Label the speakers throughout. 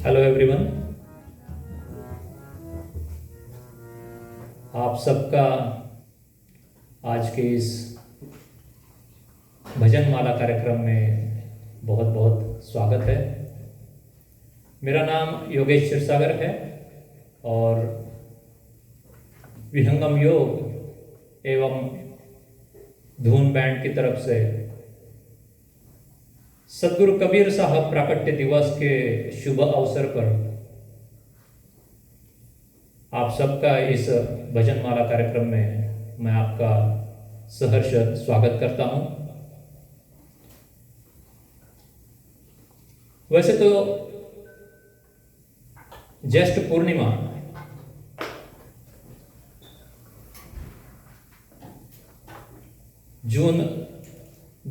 Speaker 1: Hello everyone, आप सबका आज के इस भजन माला कार्यक्रम में बहुत बहुत स्वागत है। मेरा नाम योगेश क्षीरसागर है और विहंगम योग एवं धून बैंड की तरफ से सदगुरु कबीर साहब प्राकट्य दिवस के शुभ अवसर पर आप सबका इस भजन माला कार्यक्रम में मैं आपका सहर्ष स्वागत करता हूं। वैसे तो ज्येष्ठ पूर्णिमा जून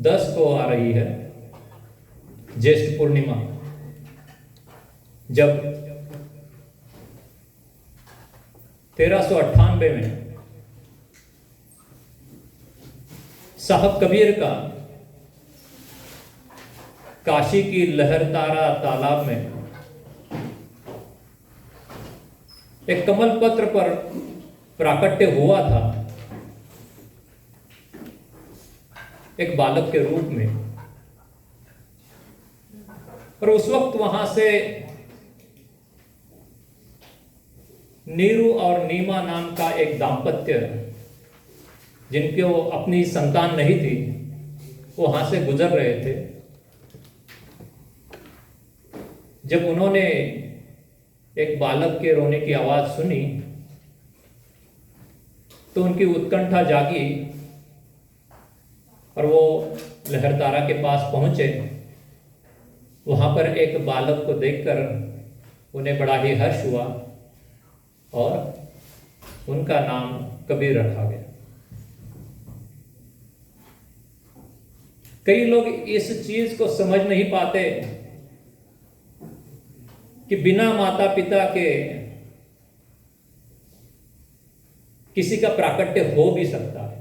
Speaker 1: 10 को आ रही है। ज्येष्ठ पूर्णिमा जब 1398 में साहब कबीर का काशी की लहरतारा तालाब में एक कमल पत्र पर प्राकट्य हुआ था, एक बालक के रूप में। और उस वक्त वहां से नीरू और नीमा नाम का एक दाम्पत्य, जिनके वो अपनी संतान नहीं थी, वो वहां से गुजर रहे थे। जब उन्होंने एक बालक के रोने की आवाज सुनी तो उनकी उत्कंठा जागी और वो लहरतारा के पास पहुंचे। वहां पर एक बालक को देखकर उन्हें बड़ा ही हर्ष हुआ और उनका नाम कबीर रखा गया। कई लोग इस चीज को समझ नहीं पाते कि बिना माता पिता के किसी का प्राकट्य हो भी सकता है।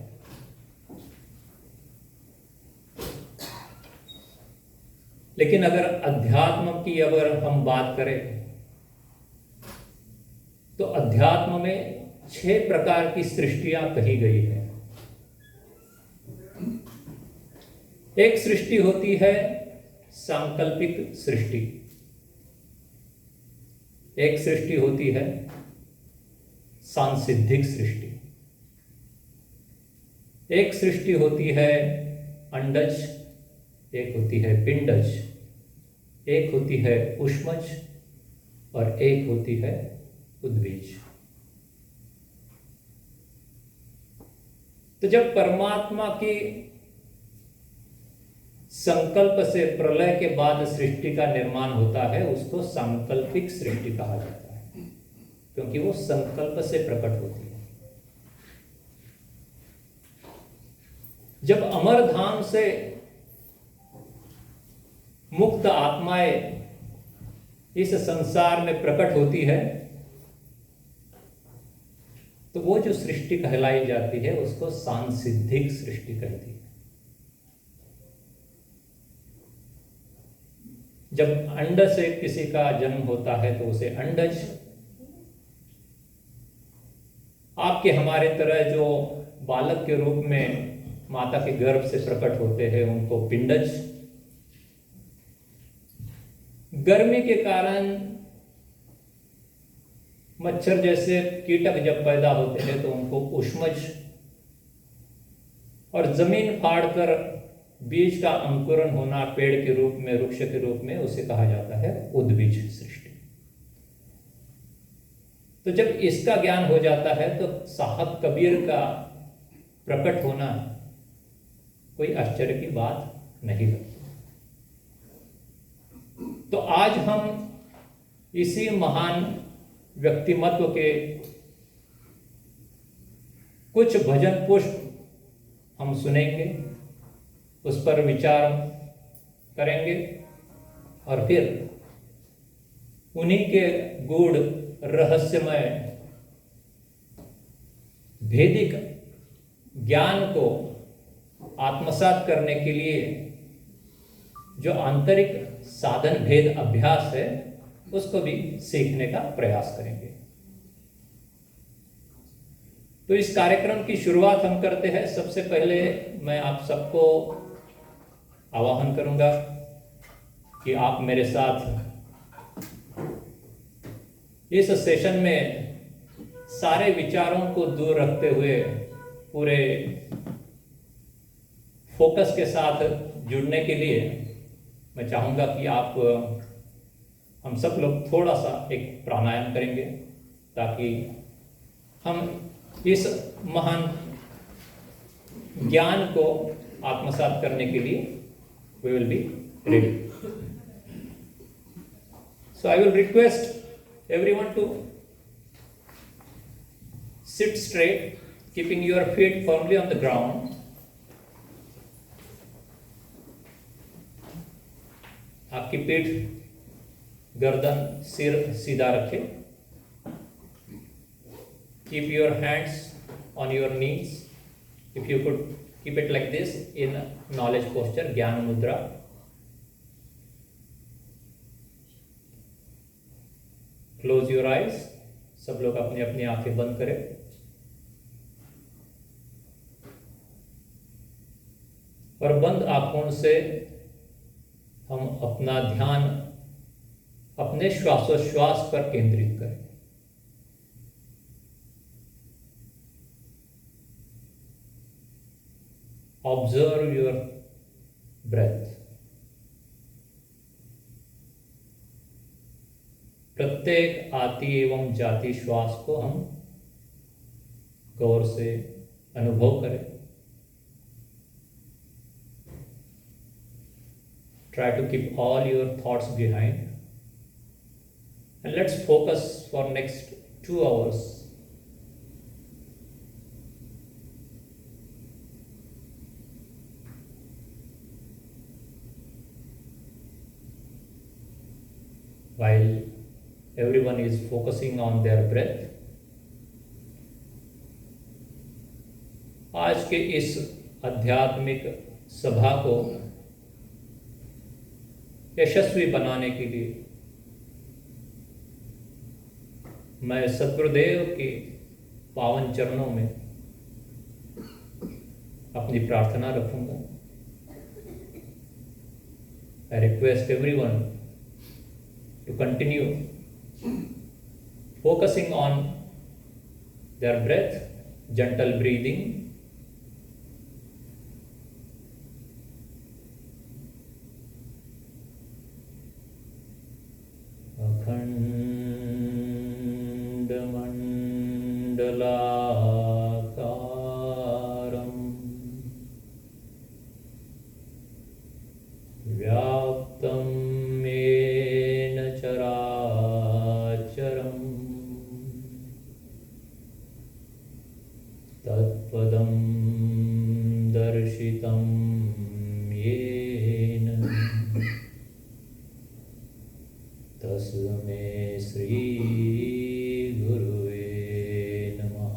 Speaker 1: लेकिन अगर अध्यात्म की हम बात करें तो अध्यात्म में 6 प्रकार की सृष्टियां कही गई है। एक सृष्टि होती है सांकल्पिक सृष्टि, एक सृष्टि होती है सांसिद्धिक सृष्टि, एक सृष्टि होती है अंडज, एक होती है पिंडज, एक होती है उष्मज और एक होती है उद्बीज। तो जब परमात्मा की संकल्प से प्रलय के बाद सृष्टि का निर्माण होता है, उसको सांकल्पिक सृष्टि कहा जाता है, क्योंकि वो संकल्प से प्रकट होती है। जब अमरधाम से मुक्त आत्माएं इस संसार में प्रकट होती है तो वो जो सृष्टि कहलाई जाती है उसको सांसिद्धिक सृष्टि कहती है। जब अंड से किसी का जन्म होता है तो उसे अंडज, आपके हमारे तरह जो बालक के रूप में माता के गर्भ से प्रकट होते हैं उनको पिंडज। गर्मी के कारण मच्छर जैसे कीटक जब पैदा होते हैं तो उनको उष्मज, और जमीन फाड़कर बीज का अंकुरण होना पेड़ के रूप में, वृक्ष के रूप में, उसे कहा जाता है उद्बीज सृष्टि। तो जब इसका ज्ञान हो जाता है तो साहब कबीर का प्रकट होना कोई आश्चर्य की बात नहीं लगती। तो आज हम इसी महान व्यक्तिमत्व के कुछ भजन पुष्प हम सुनेंगे, उस पर विचार करेंगे और फिर उन्हीं के गूढ़ रहस्यमय भेदिक ज्ञान को आत्मसात करने के लिए जो आंतरिक साधन भेद अभ्यास है उसको भी सीखने का प्रयास करेंगे। तो इस कार्यक्रम की शुरुआत हम करते हैं। सबसे पहले मैं आप सबको आह्वान करूंगा कि आप मेरे साथ इस सेशन में सारे विचारों को दूर रखते हुए पूरे फोकस के साथ जुड़ने के लिए मैं चाहूँगा कि आप हम सब लोग थोड़ा सा एक प्राणायाम करेंगे ताकि हम इस महान ज्ञान को आत्मसात करने के लिए we will be ready. So I will request everyone to sit straight, keeping your feet firmly on the ground. आपकी पीठ, गर्दन, सिर सीधा रखें. Keep your hands on your knees. If you could keep it like this in knowledge posture, Jnana Mudra. Close your eyes. सब लोग अपनी अपनी आंखें बंद करें. और बंद आंखों से हम अपना ध्यान अपने श्वासोश्वास पर केंद्रित करें. Observe your breath. प्रत्येक आती एवं जाती श्वास को हम गौर से अनुभव करें. Try to keep all your thoughts behind. And let's focus for next 2 hours. While everyone is focusing on their breath, आज के इस आध्यात्मिक सभा को यशस्वी बनाने के लिए मैं सद्गुरुदेव के पावन चरणों में अपनी प्रार्थना रखूंगा. I request everyone to continue focusing on their breath, gentle breathing. Akhandamandalakaram vyaptam चराचरम् तत्पदं दर्शितं येन तस्मै श्री गुरुवे नमः.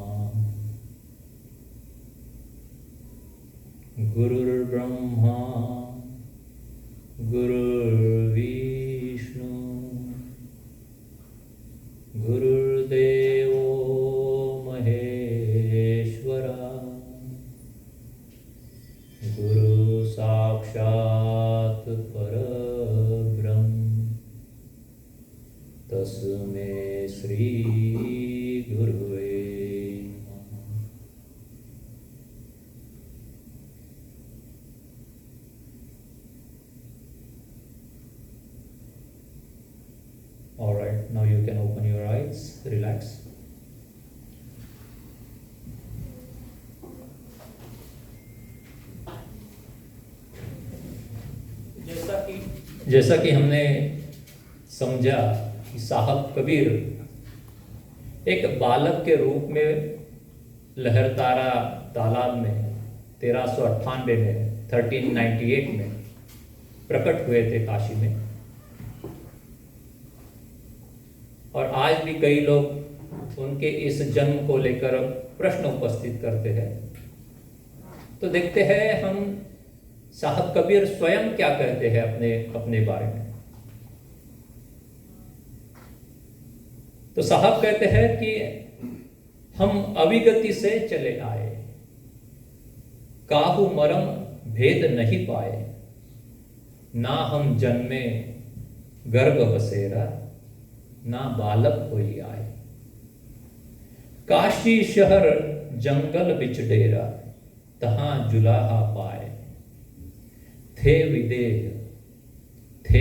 Speaker 1: गुरुर्ब्रह्मा गुरुर्विष्णु गुरुर्देवो महेश्वरा गुरु साक्षात् परब्रह्म तस्मै श्री गुरुवे नमः. All right, now you can open your eyes, relax. जैसा कि हमने समझा कि साहब कबीर एक बालक के रूप में लहरतारा तालाब में 1398 में 1398 में प्रकट हुए थे काशी में। और आज भी कई लोग उनके इस जन्म को लेकर प्रश्न उपस्थित करते हैं। तो देखते हैं हम साहब कबीर स्वयं क्या कहते हैं अपने अपने बारे में। तो साहब कहते हैं कि हम अविगति से चले आए, काहू मरम भेद नहीं पाए, ना हम जन्मे गर्भ बसेरा, ना बालक कोई आए। काशी शहर जंगल बिच डेरा, तहां जुलाहा पाए। थे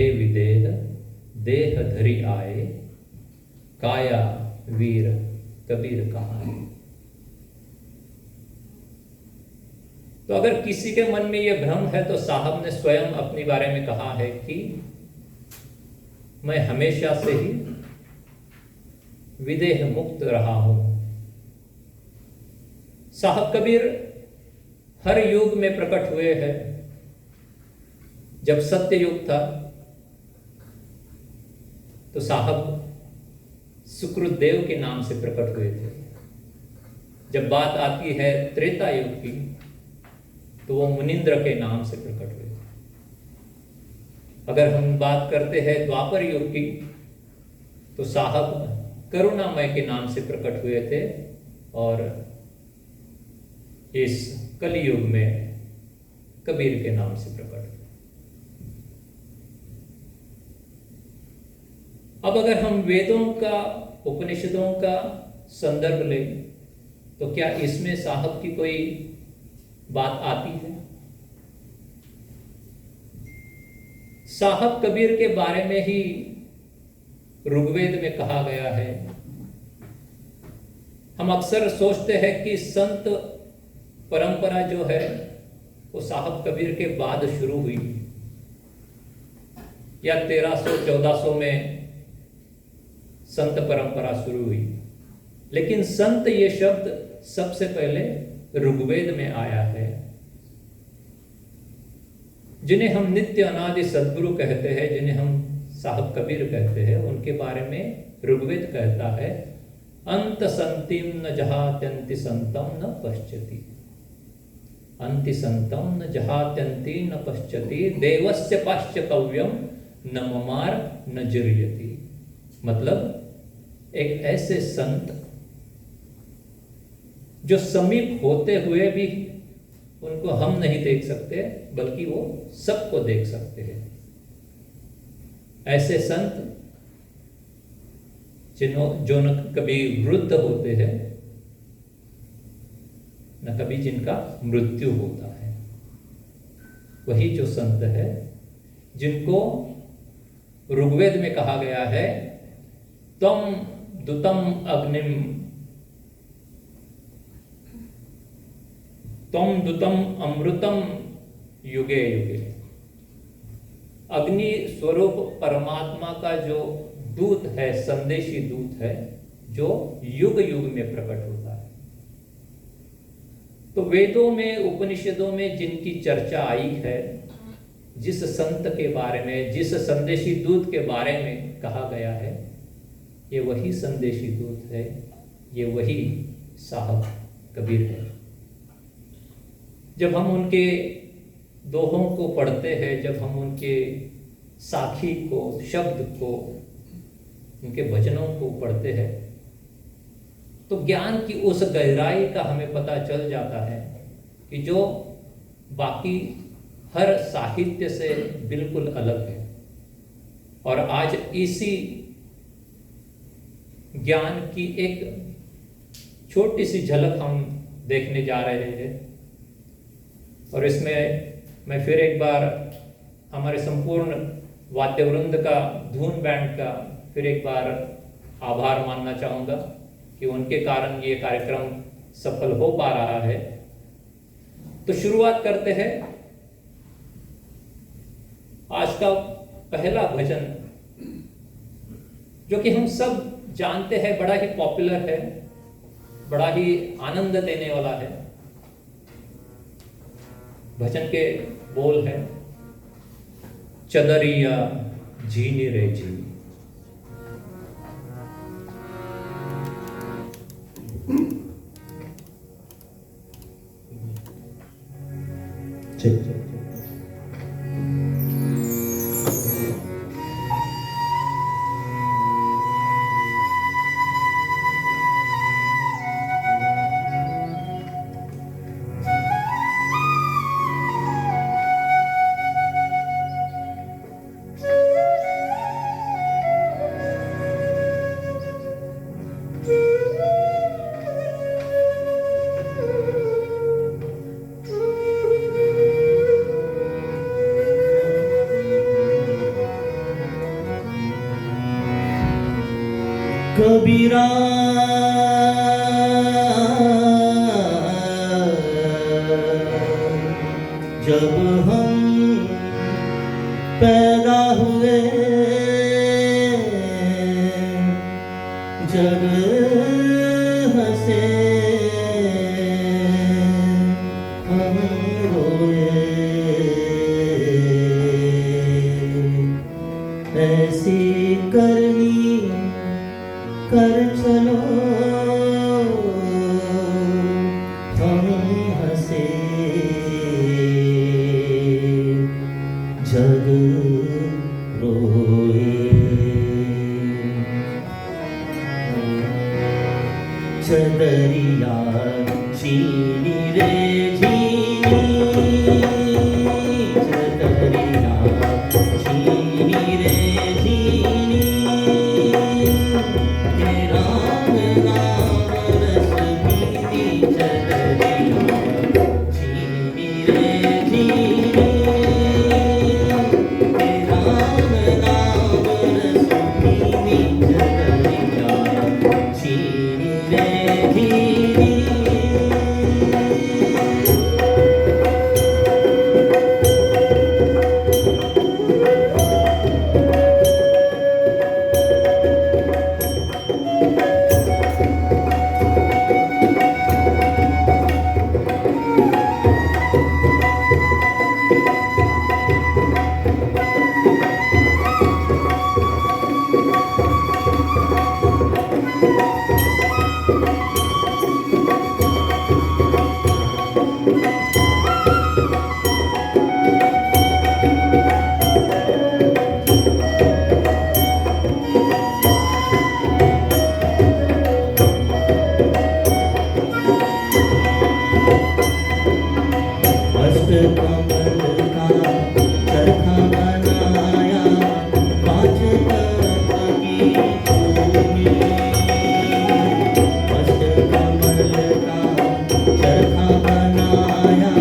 Speaker 1: विदेह देह धरी आए, काया वीर कबीर कहाए। तो अगर किसी के मन में यह भ्रम है तो साहब ने स्वयं अपने बारे में कहा है कि मैं हमेशा से ही विदेह मुक्त रहा हूं। साहब कबीर हर युग में प्रकट हुए हैं। जब सत्य युग था तो साहब सुकृतदेव के नाम से प्रकट हुए थे। जब बात आती है त्रेता युग की तो वो मुनिंद्र के नाम से प्रकट हुए थे। अगर हम बात करते हैं द्वापर युग की तो साहब करुणामय के नाम से प्रकट हुए थे और इस कलयुग में कबीर के नाम से प्रकट हुए। अब अगर हम वेदों का उपनिषदों का संदर्भ लें तो क्या इसमें साहब की कोई बात आती है? साहब कबीर के बारे में ही ऋग्वेद में कहा गया है। हम अक्सर सोचते हैं कि संत परंपरा जो है वो साहब कबीर के बाद शुरू हुई या 1300-1400 में संत परंपरा शुरू हुई, लेकिन संत ये शब्द सबसे पहले ऋग्वेद में आया है। जिन्हें हम नित्य अनादि सद्गुरु कहते हैं, जिन्हें हम साहब कबीर कहते हैं, उनके बारे में ऋग्वेद कहता है अंत संतिम न जहात्यंति संतम न पश्यति, अंति संतम न जहात्यंति न पश्यति, देवस्य पाश्चतव्यम न ममार न जिर्यति। मतलब एक ऐसे संत जो समीप होते हुए भी उनको हम नहीं देख सकते बल्कि वो सबको देख सकते हैं। ऐसे संत जो न कभी वृद्ध होते हैं न कभी जिनका मृत्यु होता है, वही जो संत है जिनको ऋग्वेद में कहा गया है तम दुतम अग्निम, तम दुतम अमृतम युगे युगे। अग्नि स्वरूप परमात्मा का जो दूत है, संदेशी दूत है, जो युग युग में प्रकट होता है। तो वेदों में उपनिषदों में जिनकी चर्चा आई है, जिस संत के बारे में, जिस संदेशी दूत के बारे में कहा गया है, ये वही संदेशी दूत है, ये वही साहब कबीर है। जब हम उनके दोहों को पढ़ते हैं, जब हम उनके साखी को, शब्द को, उनके भजनों को पढ़ते हैं, तो ज्ञान की उस गहराई का हमें पता चल जाता है कि जो बाकी हर साहित्य से बिल्कुल अलग है। और आज इसी ज्ञान की एक छोटी सी झलक हम देखने जा रहे हैं। और इसमें मैं फिर एक बार हमारे संपूर्ण वाद्यवृंद का, धून बैंड का फिर एक बार आभार मानना चाहूँगा कि उनके कारण ये कार्यक्रम सफल हो पा रहा है। तो शुरुआत करते हैं। आज का पहला भजन जो कि हम सब जानते हैं, बड़ा ही पॉपुलर है, बड़ा ही आनंद देने वाला है। भजन के बोल है, चदरिया जीनी रे जी।
Speaker 2: कबीरा जब हम पैदा हुए जग हंसे हम रोए, ऐसी करनी कर चलो हम हंसे जग रोए। चदरिया चीनी रे झीनी, चदरिया चीनी रे झीनी, राम नाम रस पीनी, चदरिया चीनी रे झीनी, राम नाम रस पीनी, चदरिया चीनी रे झीनी। कमल का चरखा बनाया, पाँच तत्व की भूमि। मस्त कमल का चरखा बनाया,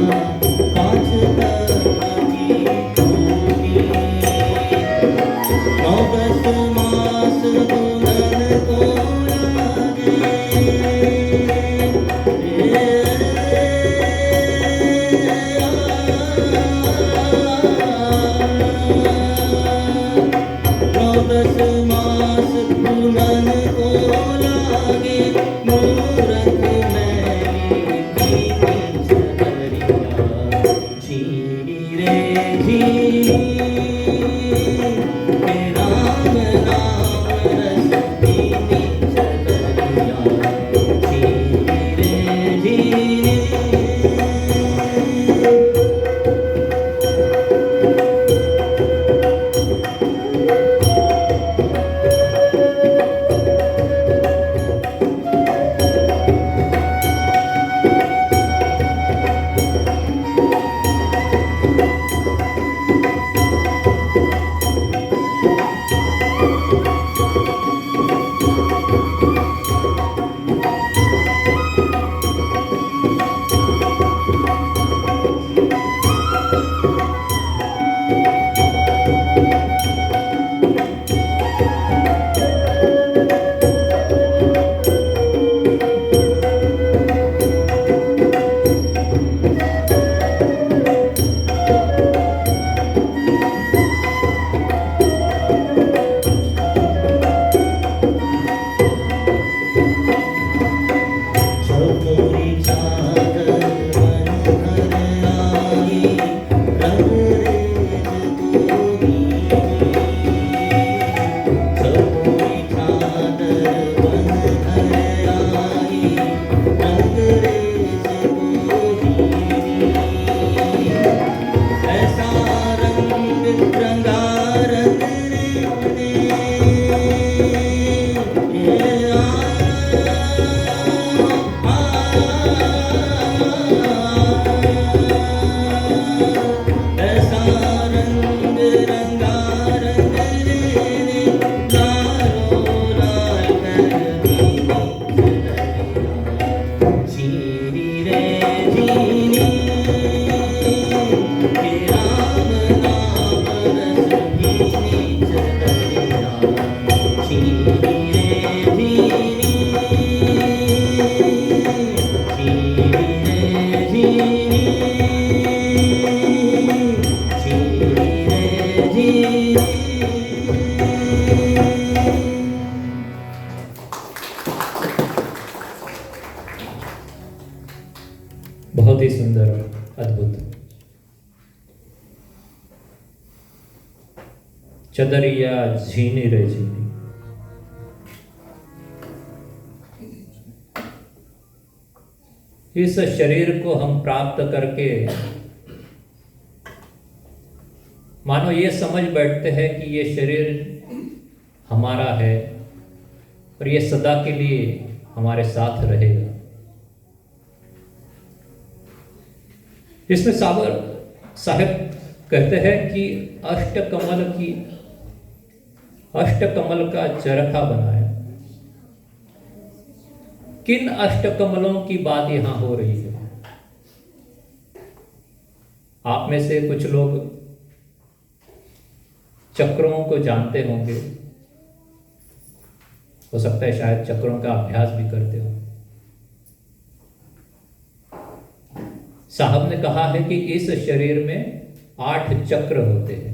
Speaker 2: पाँच तत्व की भूमि। 9 10 मास दुल्हन को दस मास दुल्हन को लागे, मूरख मैली पीनी, चदरिया झीनी रे झीनी, राम नाम रस पीनी, चदरिया झीनी रे झीनी।
Speaker 1: ही सुंदर, अद्भुत। चदरिया झीनी रे झीनी, इस शरीर को हम प्राप्त करके मानो ये समझ बैठते हैं कि ये शरीर हमारा है और ये सदा के लिए हमारे साथ रहेगा। इसमें साहब कहते हैं कि अष्टकमल का चरखा बनाया। किन अष्टकमलों की बात यहां हो रही है? आप में से कुछ लोग चक्रों को जानते होंगे, हो सकता है शायद चक्रों का अभ्यास भी करते हो। साहब ने कहा है कि इस शरीर में 8 चक्र होते हैं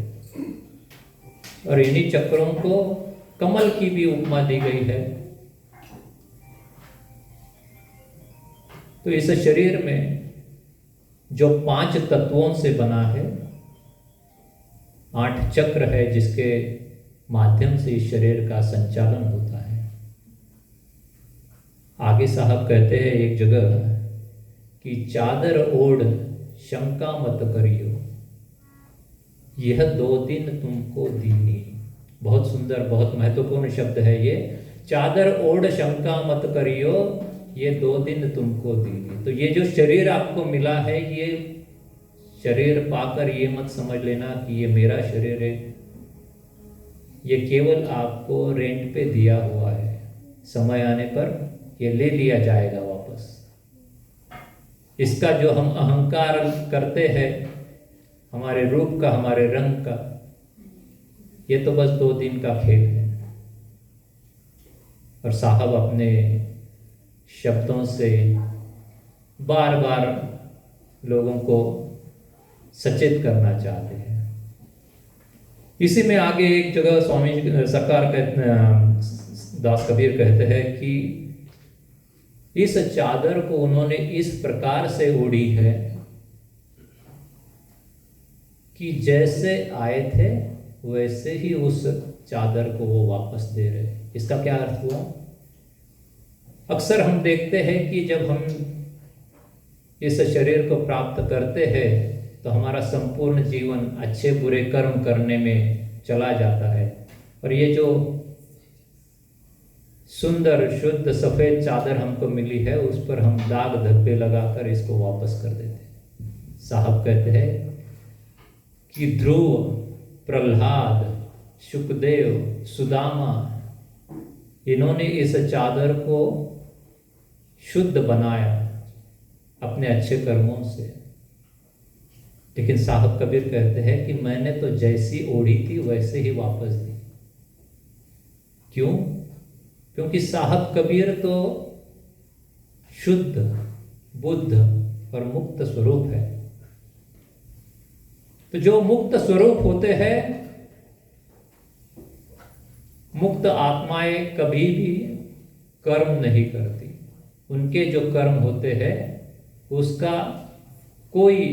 Speaker 1: और इन्हीं चक्रों को कमल की भी उपमा दी गई है। तो इस शरीर में जो 5 तत्वों से बना है, 8 चक्र है जिसके माध्यम से इस शरीर का संचालन होता है। आगे साहब कहते हैं एक जगह कि चादर ओढ़ शंका मत करियो, यह 2 दिन तुमको दीनी। बहुत सुंदर, बहुत महत्वपूर्ण शब्द है ये। चादर ओढ़ शंका मत करियो, ये 2 दिन तुमको दीनी। तो ये जो शरीर आपको मिला है, ये शरीर पाकर ये मत समझ लेना कि ये मेरा शरीर है। ये केवल आपको रेंट पे दिया हुआ है, समय आने पर ये ले लिया जाएगा वापस। इसका जो हम अहंकार करते हैं, हमारे रूप का, हमारे रंग का, ये तो बस 2 दिन का खेल है। और साहब अपने शब्दों से बार बार लोगों को सचेत करना चाहते हैं। इसी में आगे एक जगह स्वामी सरकार दास कबीर कहते हैं कि इस चादर को उन्होंने इस प्रकार से ओढ़ी है कि जैसे आए थे वैसे ही उस चादर को वो वापस दे रहे। इसका क्या अर्थ हुआ? अक्सर हम देखते हैं कि जब हम इस शरीर को प्राप्त करते हैं तो हमारा संपूर्ण जीवन अच्छे बुरे कर्म करने में चला जाता है और ये जो सुंदर शुद्ध सफेद चादर हमको मिली है उस पर हम दाग धब्बे लगाकर इसको वापस कर देते हैं। साहब कहते हैं कि ध्रुव, प्रहलाद, शुकदेव, सुदामा, इन्होंने इस चादर को शुद्ध बनाया अपने अच्छे कर्मों से। लेकिन साहब कबीर कहते हैं कि मैंने तो जैसी ओढ़ी थी वैसे ही वापस दी। क्यों? क्योंकि साहब कबीर तो शुद्ध, बुद्ध और मुक्त स्वरूप है। तो जो मुक्त स्वरूप होते हैं, मुक्त आत्माएं कभी भी कर्म नहीं करती। उनके जो कर्म होते हैं उसका कोई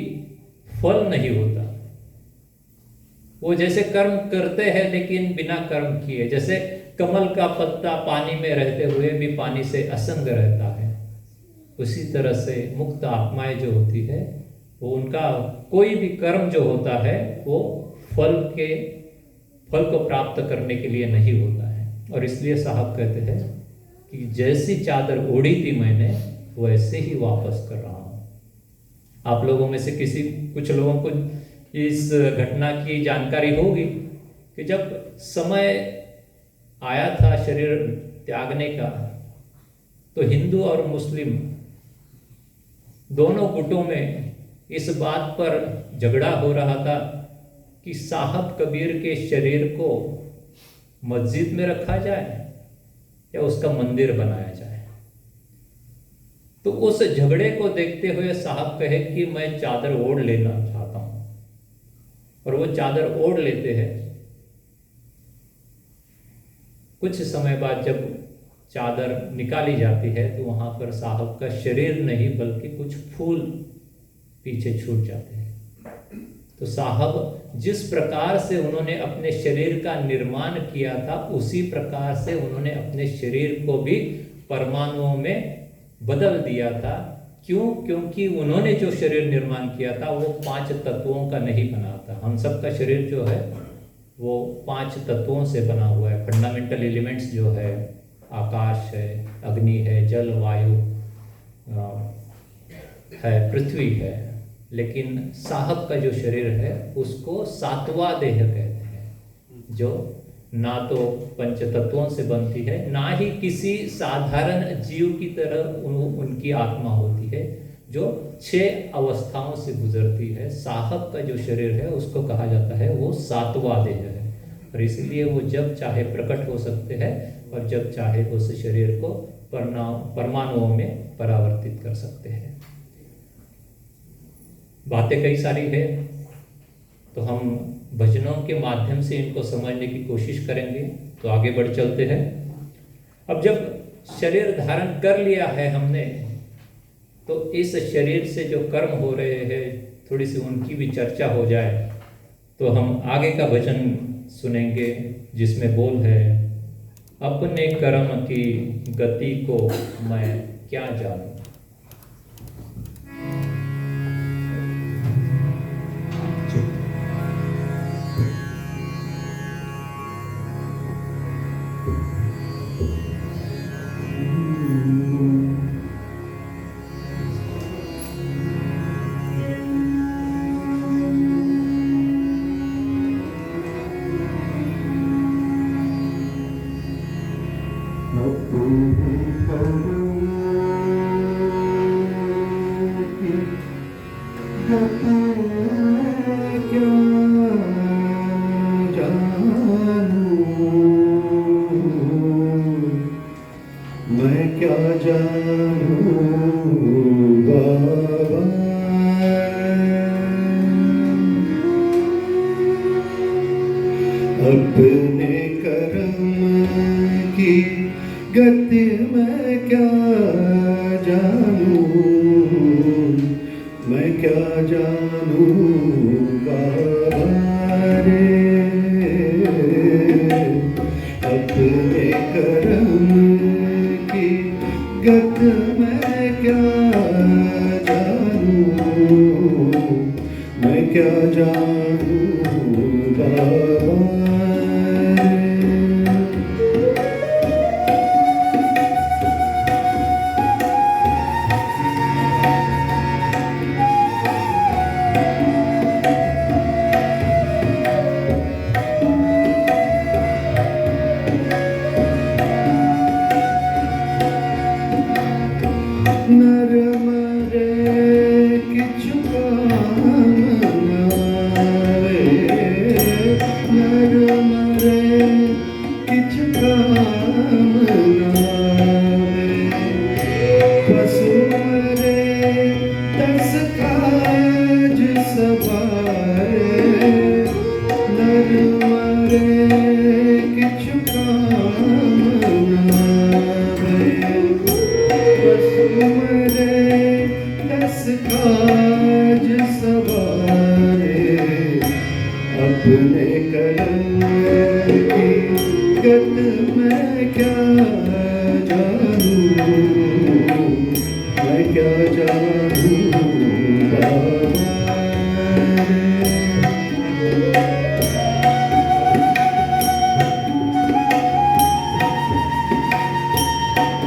Speaker 1: फल नहीं होता। वो जैसे कर्म करते हैं लेकिन बिना कर्म किए, जैसे कमल का पत्ता पानी में रहते हुए भी पानी से असंग रहता है, उसी तरह से मुक्त आत्माएं जो होती है वो उनका कोई भी कर्म जो होता है वो फल को प्राप्त करने के लिए नहीं होता है। और इसलिए साहब कहते हैं कि जैसी चादर ओढ़ी थी मैंने वैसे ही वापस कर रहा हूं। आप लोगों में से कुछ लोगों को इस घटना की जानकारी होगी कि जब समय आया था शरीर त्यागने का तो हिंदू और मुस्लिम दोनों गुटों में इस बात पर झगड़ा हो रहा था कि साहब कबीर के शरीर को मस्जिद में रखा जाए या उसका मंदिर बनाया जाए। तो उस झगड़े को देखते हुए साहब कहे कि मैं चादर ओढ़ लेना चाहता हूं, और वो चादर ओढ़ लेते हैं। कुछ समय बाद जब चादर निकाली जाती है तो वहां पर साहब का शरीर नहीं बल्कि कुछ फूल पीछे छूट जाते हैं। तो साहब जिस प्रकार से उन्होंने अपने शरीर का निर्माण किया था, उसी प्रकार से उन्होंने अपने शरीर को भी परमाणुओं में बदल दिया था। क्यों? क्योंकि उन्होंने जो शरीर निर्माण किया था वो 5 तत्वों का नहीं बना था। हम सबका शरीर जो है वो 5 तत्वों से बना हुआ है। फंडामेंटल एलिमेंट्स जो है, आकाश है, अग्नि है, जल, वायु है, पृथ्वी है। लेकिन साहब का जो शरीर है उसको सातवां देह कहते हैं, जो ना तो पंच तत्वों से बनती है, ना ही किसी साधारण जीव की तरह उनकी आत्मा होती है, जो 6 अवस्थाओं से गुजरती है। साहब का जो शरीर है उसको कहा जाता है वो सातवां देह है, और इसलिए वो जब चाहे प्रकट हो सकते हैं और जब चाहे उस शरीर को परमाणुओं में परावर्तित कर सकते हैं। बातें कई सारी है, तो हम भजनों के माध्यम से इनको समझने की कोशिश करेंगे। तो आगे बढ़ चलते हैं। अब जब शरीर धारण कर लिया है हमने, तो इस शरीर से जो कर्म हो रहे हैं थोड़ी सी उनकी भी चर्चा हो जाए। तो हम आगे का भजन सुनेंगे जिसमें बोल है, अपने कर्म की गति को मैं क्या जानूं।
Speaker 3: अपने कर्म की गति मैं क्या जानूं, मैं क्या जानूं बाबा रे। अपने कर्म की गति मैं क्या जानूं, मैं क्या जानूं बाबा। अपने कर्म की गति मैं क्या जानूं, मैं क्या जानूं बाबा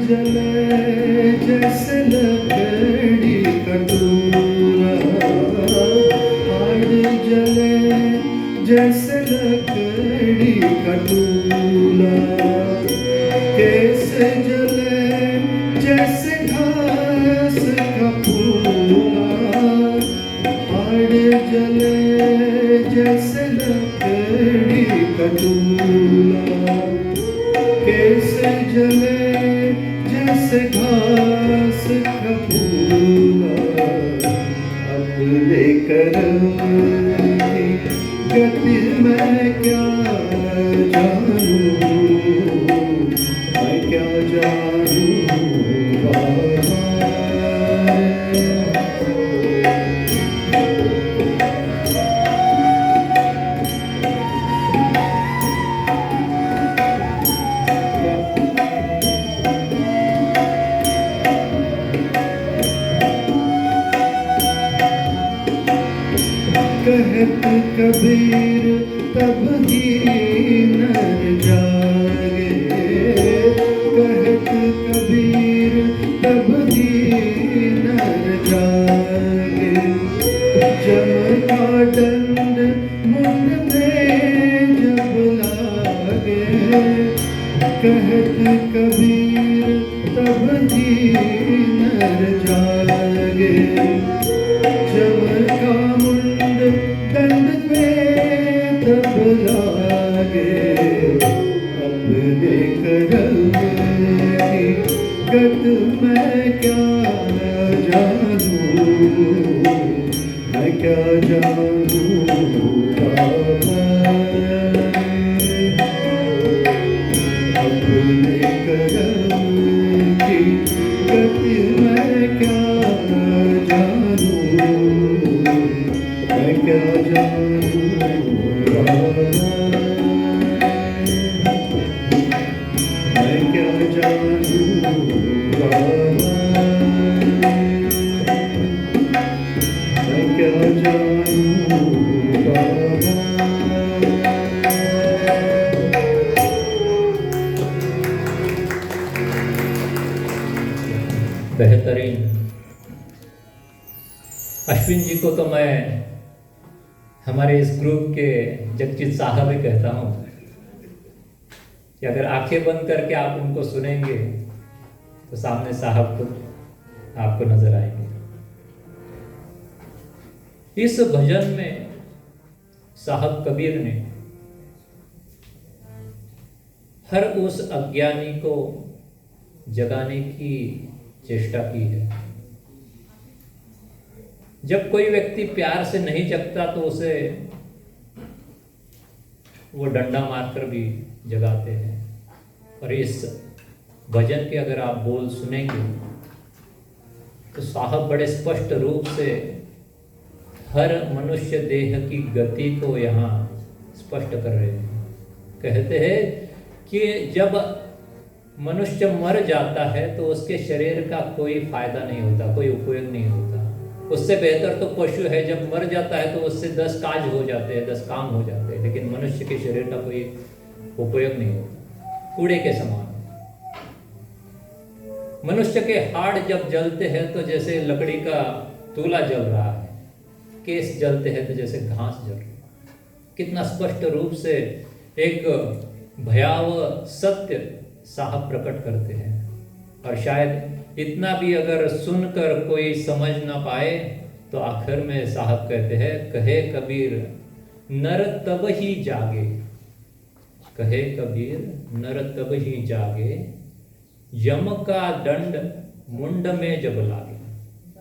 Speaker 3: जले जैसे लकड़ी कटोरा, हाड जले जैसे लकड़ी कटोरा, केस जले जैसे घास का फूला, हाड जले जैसे लकड़ी कटोरा, केस जले जैसे घास का फूला। अपने अपने कर्म की गति मैं क्या जानूं, मैं क्या जानूं बाबा। कहत कबीर तब ही नर जागे, कहत कबीर तब ही नर जागे। जम का दंड मुंड में जब लागे, कहत कबीर तब ही नर जागे। जब का मुंड दंड में तब लागे, अपने कर्म की गत मैं क्या जानूं, मैं क्या जानूं बाबा। अपने कर्म की गति मैं क्या जानूं, मैं क्या जानूं बाबा। मैं क्या जानूं बाबा, मैं क्या जानूं बाबा।
Speaker 1: बेहतरीन। अश्विन जी को तो मैं हमारे इस ग्रुप के जगजीत साहब ही कहता हूँ कि अगर आंखें बंद करके आप उनको सुनेंगे तो सामने साहब को आपको नजर आएंगे। इस भजन में साहब कबीर ने हर उस अज्ञानी को जगाने की चेष्टा की है। जब कोई व्यक्ति प्यार से नहीं जगता तो उसे वो डंडा मारकर भी जगाते हैं। और इस भजन के अगर आप बोल सुनेंगे तो साहब बड़े स्पष्ट रूप से हर मनुष्य देह की गति को यहाँ स्पष्ट कर रहे हैं। कहते हैं कि जब मनुष्य मर जाता है तो उसके शरीर का कोई फायदा नहीं होता, कोई उपयोग नहीं होता। उससे बेहतर तो पशु है, जब मर जाता है तो उससे 10 काज हो जाते हैं, 10 काम हो जाते हैं, लेकिन मनुष्य के शरीर का कोई उपयोग नहीं होता, कूड़े के समान। मनुष्य के हाड़ जब जलते हैं तो जैसे लकड़ी का तूला जल रहा है, केस जलते हैं तो जैसे घास जल रही है। कितना स्पष्ट रूप से एक भयावह सत्य साहब प्रकट करते हैं। और शायद इतना भी अगर सुनकर कोई समझ ना पाए तो आखिर में साहब कहते हैं, कहे कबीर नर तब ही जागे, कहे कबीर नर तब ही जागे, यम का दंड मुंड में जब लागे।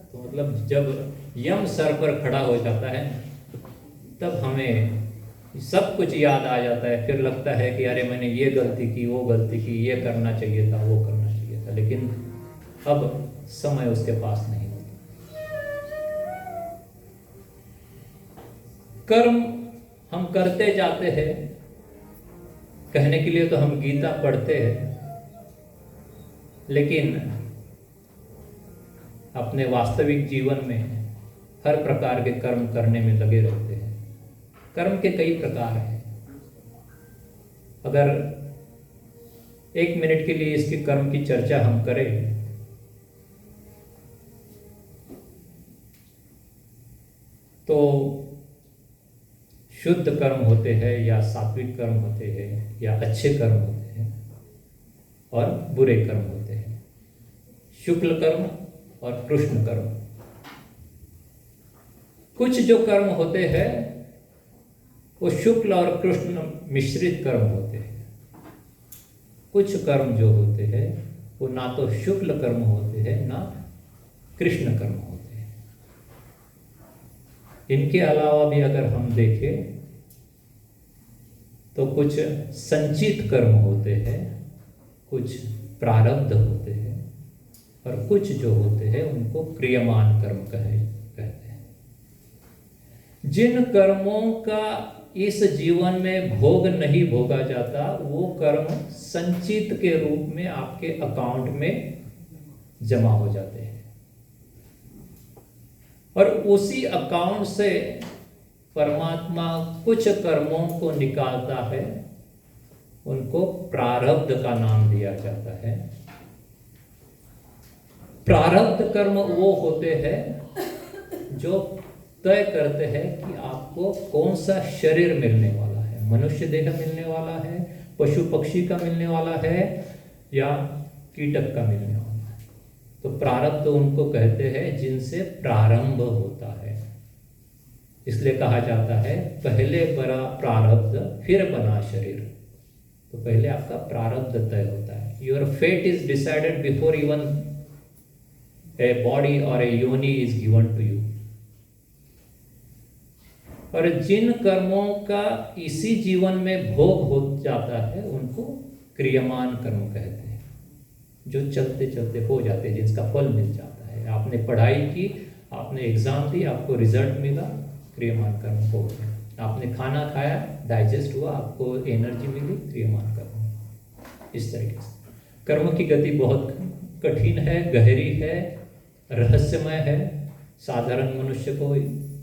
Speaker 1: तो मतलब जब यम सर पर खड़ा हो जाता है तब हमें सब कुछ याद आ जाता है। फिर लगता है कि अरे मैंने ये गलती की, वो गलती की, ये करना चाहिए था, वो करना चाहिए था, लेकिन अब समय उसके पास नहीं होता। कर्म हम करते जाते हैं, कहने के लिए तो हम गीता पढ़ते हैं, लेकिन अपने वास्तविक जीवन में हर प्रकार के कर्म करने में लगे रहते हैं। कर्म के कई प्रकार हैं। अगर 1 मिनट के लिए इसके कर्म की चर्चा हम करें तो शुद्ध कर्म होते हैं या सात्विक कर्म होते हैं या अच्छे कर्म होते हैं और बुरे कर्म होते हैं, शुक्ल कर्म और कृष्ण कर्म। कुछ जो कर्म होते हैं वो शुक्ल और कृष्ण मिश्रित कर्म होते हैं। कुछ कर्म जो होते हैं वो ना तो शुक्ल कर्म होते हैं ना कृष्ण कर्म होते हैं। इनके अलावा भी अगर हम देखें तो कुछ संचित कर्म होते हैं, कुछ प्रारब्ध होते हैं, और कुछ जो होते हैं उनको क्रियमान कर्म कहते हैं। जिन कर्मों का इस जीवन में भोग नहीं भोगा जाता, वो कर्म संचित के रूप में आपके अकाउंट में जमा हो जाते हैं, और उसी अकाउंट से परमात्मा कुछ कर्मों को निकालता है, उनको प्रारब्ध का नाम दिया जाता है। प्रारब्ध कर्म वो होते हैं जो तय करते हैं कि आपको कौन सा शरीर मिलने वाला है, मनुष्य देह मिलने वाला है, पशु पक्षी का मिलने वाला है, या कीटक का मिलने वाला है। तो प्रारब्ध उनको कहते हैं जिनसे प्रारंभ होता है। इसलिए कहा जाता है पहले बना प्रारब्ध फिर बना शरीर। तो पहले आपका प्रारब्ध तय होता है। Your fate is decided before even a body और ए योनि इज गिवन टू यू। और जिन कर्मों का इसी जीवन में भोग हो जाता है उनको क्रियमान कर्म कहते हैं, जो चलते चलते हो जाते हैं, जिसका फल मिल जाता है। आपने पढ़ाई की, आपने एग्जाम दी, आपको रिजल्ट मिला, क्रियमान कर्म हो गया। आपने खाना खाया, डाइजेस्ट हुआ, आपको एनर्जी मिली, क्रियमान कर्म। इस तरीके से कर्म की गति बहुत कठिन है, गहरी है, रहस्यमय है, साधारण मनुष्य को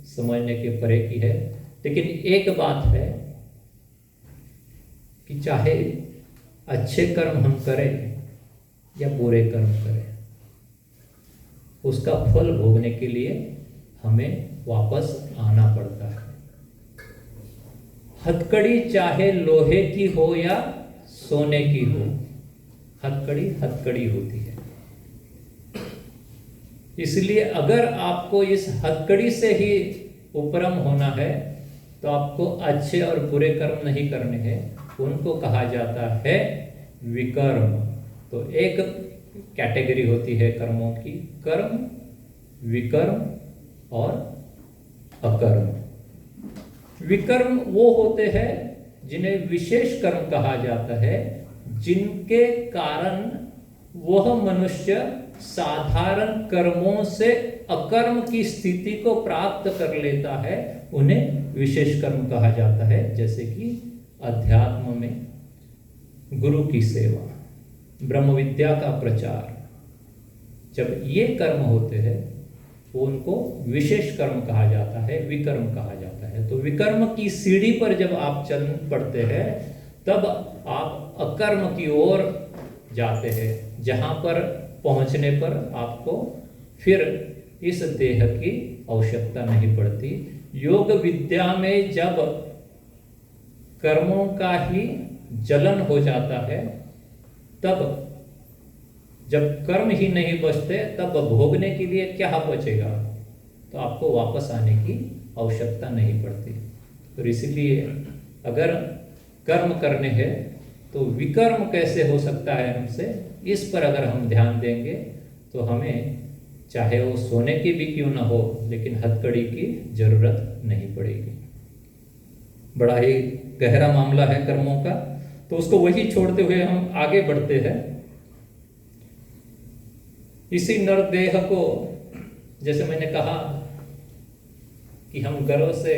Speaker 1: समझने के परे की है। लेकिन एक बात है कि चाहे अच्छे कर्म हम करें या बुरे कर्म करें, उसका फल भोगने के लिए हमें वापस आना पड़ता है। हथकड़ी चाहे लोहे की हो या सोने की हो, हथकड़ी हथकड़ी होती है। इसलिए अगर आपको इस हथकड़ी से ही उपरम होना है तो आपको अच्छे और बुरे कर्म नहीं करने हैं, उनको कहा जाता है विकर्म। तो एक कैटेगरी होती है कर्मों की, कर्म, विकर्म और अकर्म। विकर्म वो होते हैं जिन्हें विशेष कर्म कहा जाता है, जिनके कारण वह मनुष्य साधारण कर्मों से अकर्म की स्थिति को प्राप्त कर लेता है, उन्हें विशेष कर्म कहा जाता है। जैसे कि अध्यात्म में गुरु की सेवा, ब्रह्म विद्या का प्रचार, जब ये कर्म होते हैं वो उनको विशेष कर्म कहा जाता है, विकर्म कहा जाता है। तो विकर्म की सीढ़ी पर जब आप चल पड़ते हैं तब आप अकर्म की ओर जाते हैं, जहां पर पहुंचने पर आपको फिर इस देह की आवश्यकता नहीं पड़ती। योग विद्या में जब कर्मों का ही जलन हो जाता है, तब जब कर्म ही नहीं बचते तब भोगने के लिए क्या बचेगा, तो आपको वापस आने की आवश्यकता नहीं पड़ती। तो इसलिए अगर कर्म करने हैं तो विकर्म कैसे हो सकता है हमसे, इस पर अगर हम ध्यान देंगे तो हमें चाहे वो सोने की भी क्यों ना हो, लेकिन हथकड़ी की जरूरत नहीं पड़ेगी। बड़ा ही गहरा मामला है कर्मों का, तो उसको वही छोड़ते हुए हम आगे बढ़ते हैं। इसी नरदेह को, जैसे मैंने कहा कि हम गर्व से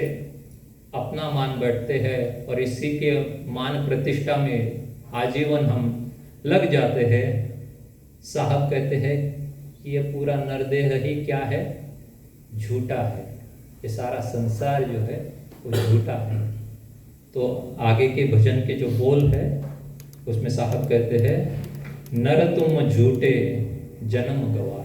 Speaker 1: अपना मान बैठते हैं और इसी के मान प्रतिष्ठा में आजीवन हम लग जाते हैं। साहब कहते हैं कि ये पूरा नरदेह ही क्या है, झूठा है, ये सारा संसार जो है वो झूठा है। तो आगे के भजन के जो बोल है उसमें साहब कहते हैं, नर तुम झूठे जन्म गवाए।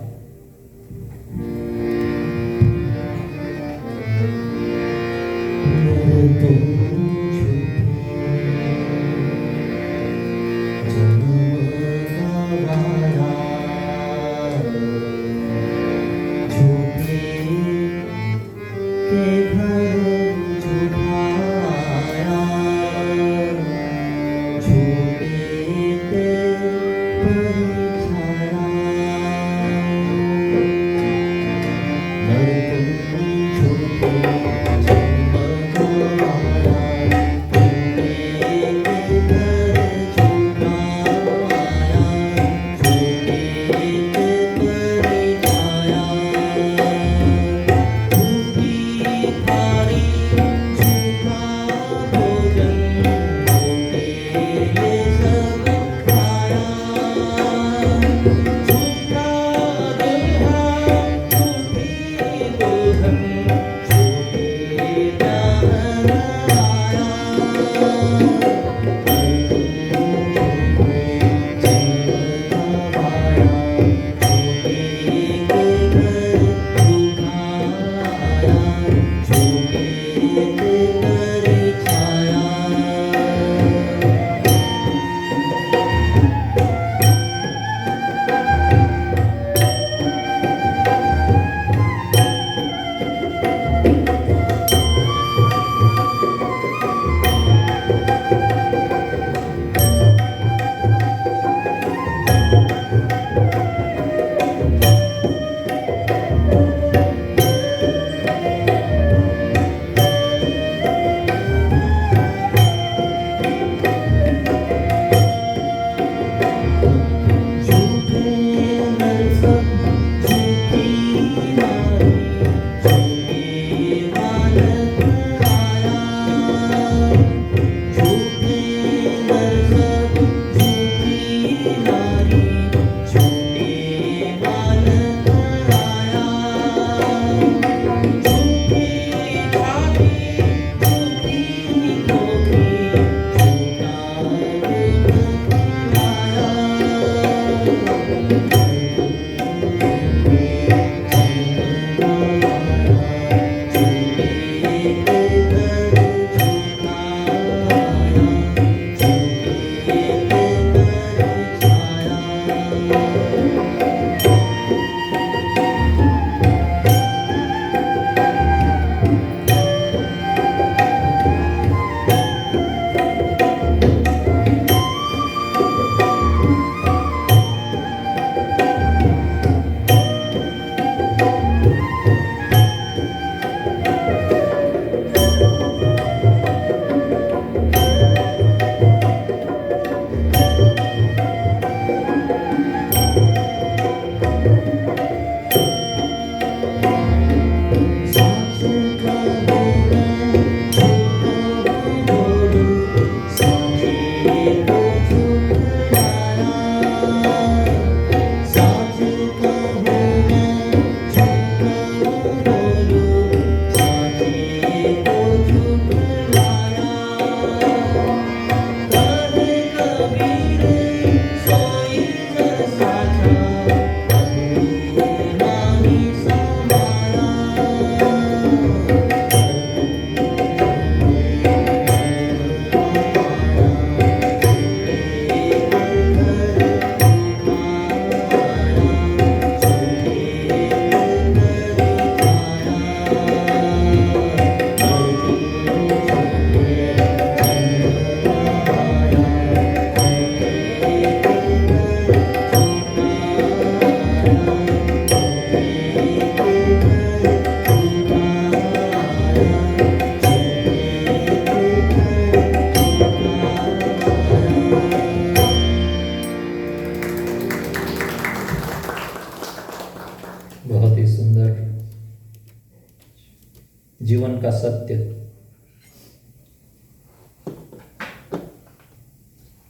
Speaker 1: जीवन का सत्य।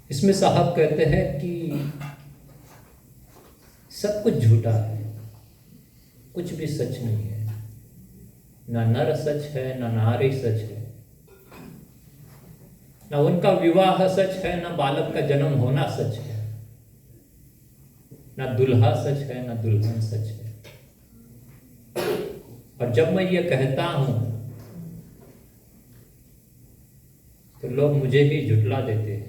Speaker 1: इसमें साहब कहते हैं कि सब कुछ झूठा है, कुछ भी सच नहीं है, ना नर सच है, ना नारी सच है, ना उनका विवाह सच है, ना बालक का जन्म होना सच है, ना दुल्हा सच है, ना दुल्हन सच है। और जब मैं ये कहता हूं तो लोग मुझे भी झुठला देते हैं।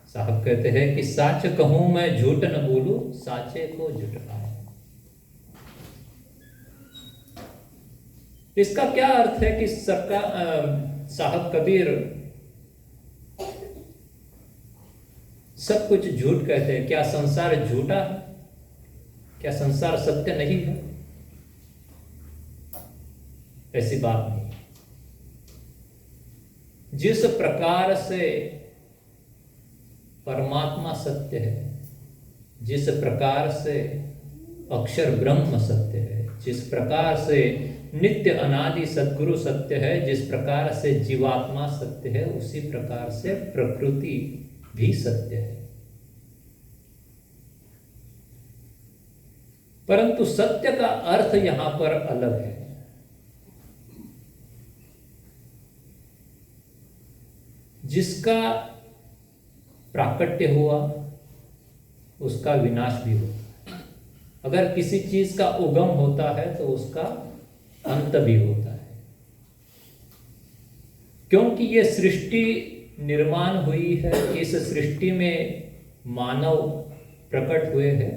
Speaker 1: साहब कहते हैं कि साच कहूं मैं झूठ न बोलूं, साचे को झुठलाऊं। इसका क्या अर्थ है कि साहब कबीर सब कुछ झूठ कहते हैं? क्या संसार झूठा है? क्या संसार सत्य नहीं है? ऐसी बात नहीं। जिस प्रकार से परमात्मा सत्य है, जिस प्रकार से अक्षर ब्रह्म सत्य है, जिस प्रकार से नित्य अनादि सद्गुरु सत्य है, जिस प्रकार से जीवात्मा सत्य है, उसी प्रकार से प्रकृति भी सत्य है। परंतु सत्य का अर्थ यहां पर अलग है। जिसका प्राकट्य हुआ उसका विनाश भी होता है। अगर किसी चीज का उगम होता है तो उसका अंत भी होता है। क्योंकि ये सृष्टि निर्माण हुई है, इस सृष्टि में मानव प्रकट हुए हैं,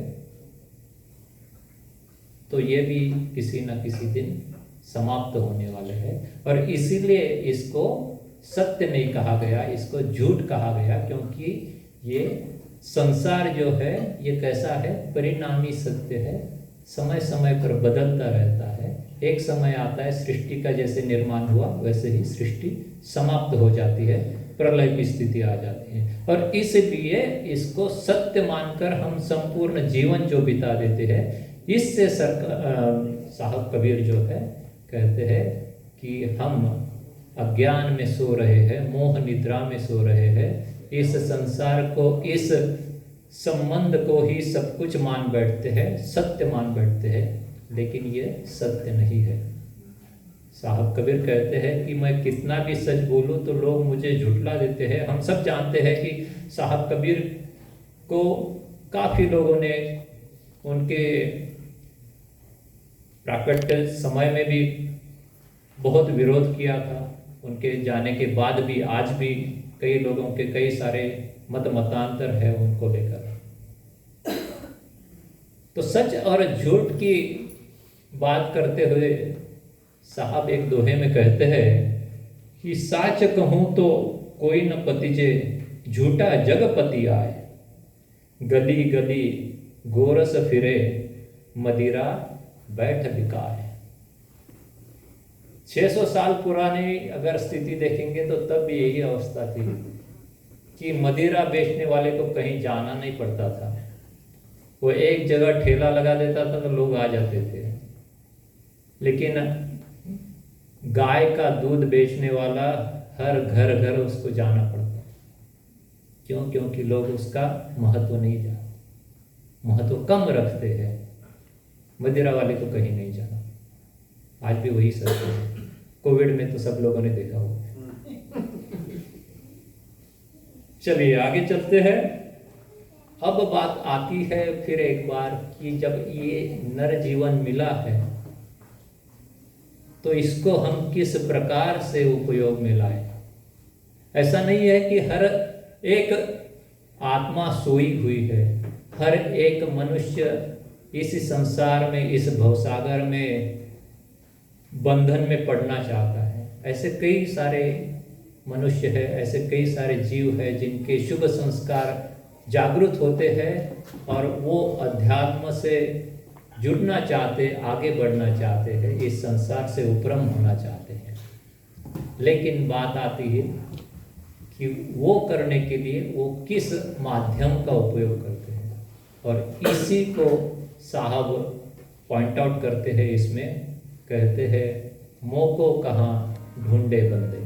Speaker 1: तो ये भी किसी न किसी दिन समाप्त होने वाले हैं। और इसीलिए इसको सत्य नहीं कहा गया, इसको झूठ कहा गया, क्योंकि ये संसार जो है ये कैसा है? परिणामी सत्य है, समय समय पर बदलता रहता है। एक समय आता है सृष्टि का जैसे निर्माण हुआ वैसे ही सृष्टि समाप्त हो जाती है, प्रलय की स्थिति आ जाती है। और इसलिए इसको सत्य मानकर हम संपूर्ण जीवन जो बिता देते हैं, इससे साहब कबीर जो है कहते हैं कि हम अज्ञान में सो रहे हैं, मोह निद्रा में सो रहे हैं, इस संसार को, इस संबंध को ही सब कुछ मान बैठते हैं, सत्य मान बैठते हैं, लेकिन ये सत्य नहीं है। साहब कबीर कहते हैं कि मैं कितना भी सच बोलूं तो लोग मुझे झुठला देते हैं। हम सब जानते हैं कि साहब कबीर को काफी लोगों ने उनके प्राकट्य समय में भी बहुत विरोध किया था। उनके जाने के बाद भी आज भी कई लोगों के कई सारे मतांतर है उनको लेकर। तो सच और झूठ की बात करते हुए साहब एक दोहे में कहते हैं कि साच कहूं तो कोई न पतिजे, झूठा जगपति आए, गली गली गोरस फिरे, मदिरा बैठ बिकाए। 600 साल पुरानी अगर स्थिति देखेंगे तो तब भी यही अवस्था थी कि मदिरा बेचने वाले को कहीं जाना नहीं पड़ता था। वो एक जगह ठेला लगा देता था तो लोग आ जाते थे। लेकिन गाय का दूध बेचने वाला हर घर घर उसको जाना पड़ता। क्यों? क्योंकि लोग उसका महत्व नहीं जानते, महत्व कम रखते हैं। मदिरा वाले को कहीं नहीं जाना। आज भी वही सत्य है। कोविड में तो सब लोगों ने देखा होगा। चलिए आगे चलते हैं। अब बात आती है फिर एक बार कि जब ये नर जीवन मिला है तो इसको हम किस प्रकार से उपयोग में लाएं। ऐसा नहीं है कि हर एक आत्मा सोई हुई है, हर एक मनुष्य इस संसार में, इस भवसागर में बंधन में पड़ना चाहता है। ऐसे कई सारे मनुष्य है, ऐसे कई सारे जीव है जिनके शुभ संस्कार जागृत होते हैं और वो अध्यात्म से जुड़ना चाहते, आगे बढ़ना चाहते हैं, इस संसार से उपरम होना चाहते हैं। लेकिन बात आती है कि वो करने के लिए वो किस माध्यम का उपयोग करते हैं, और इसी को साहब पॉइंट आउट करते हैं। इसमें कहते हैं मोह को कहाँ ढूंढे बंदे।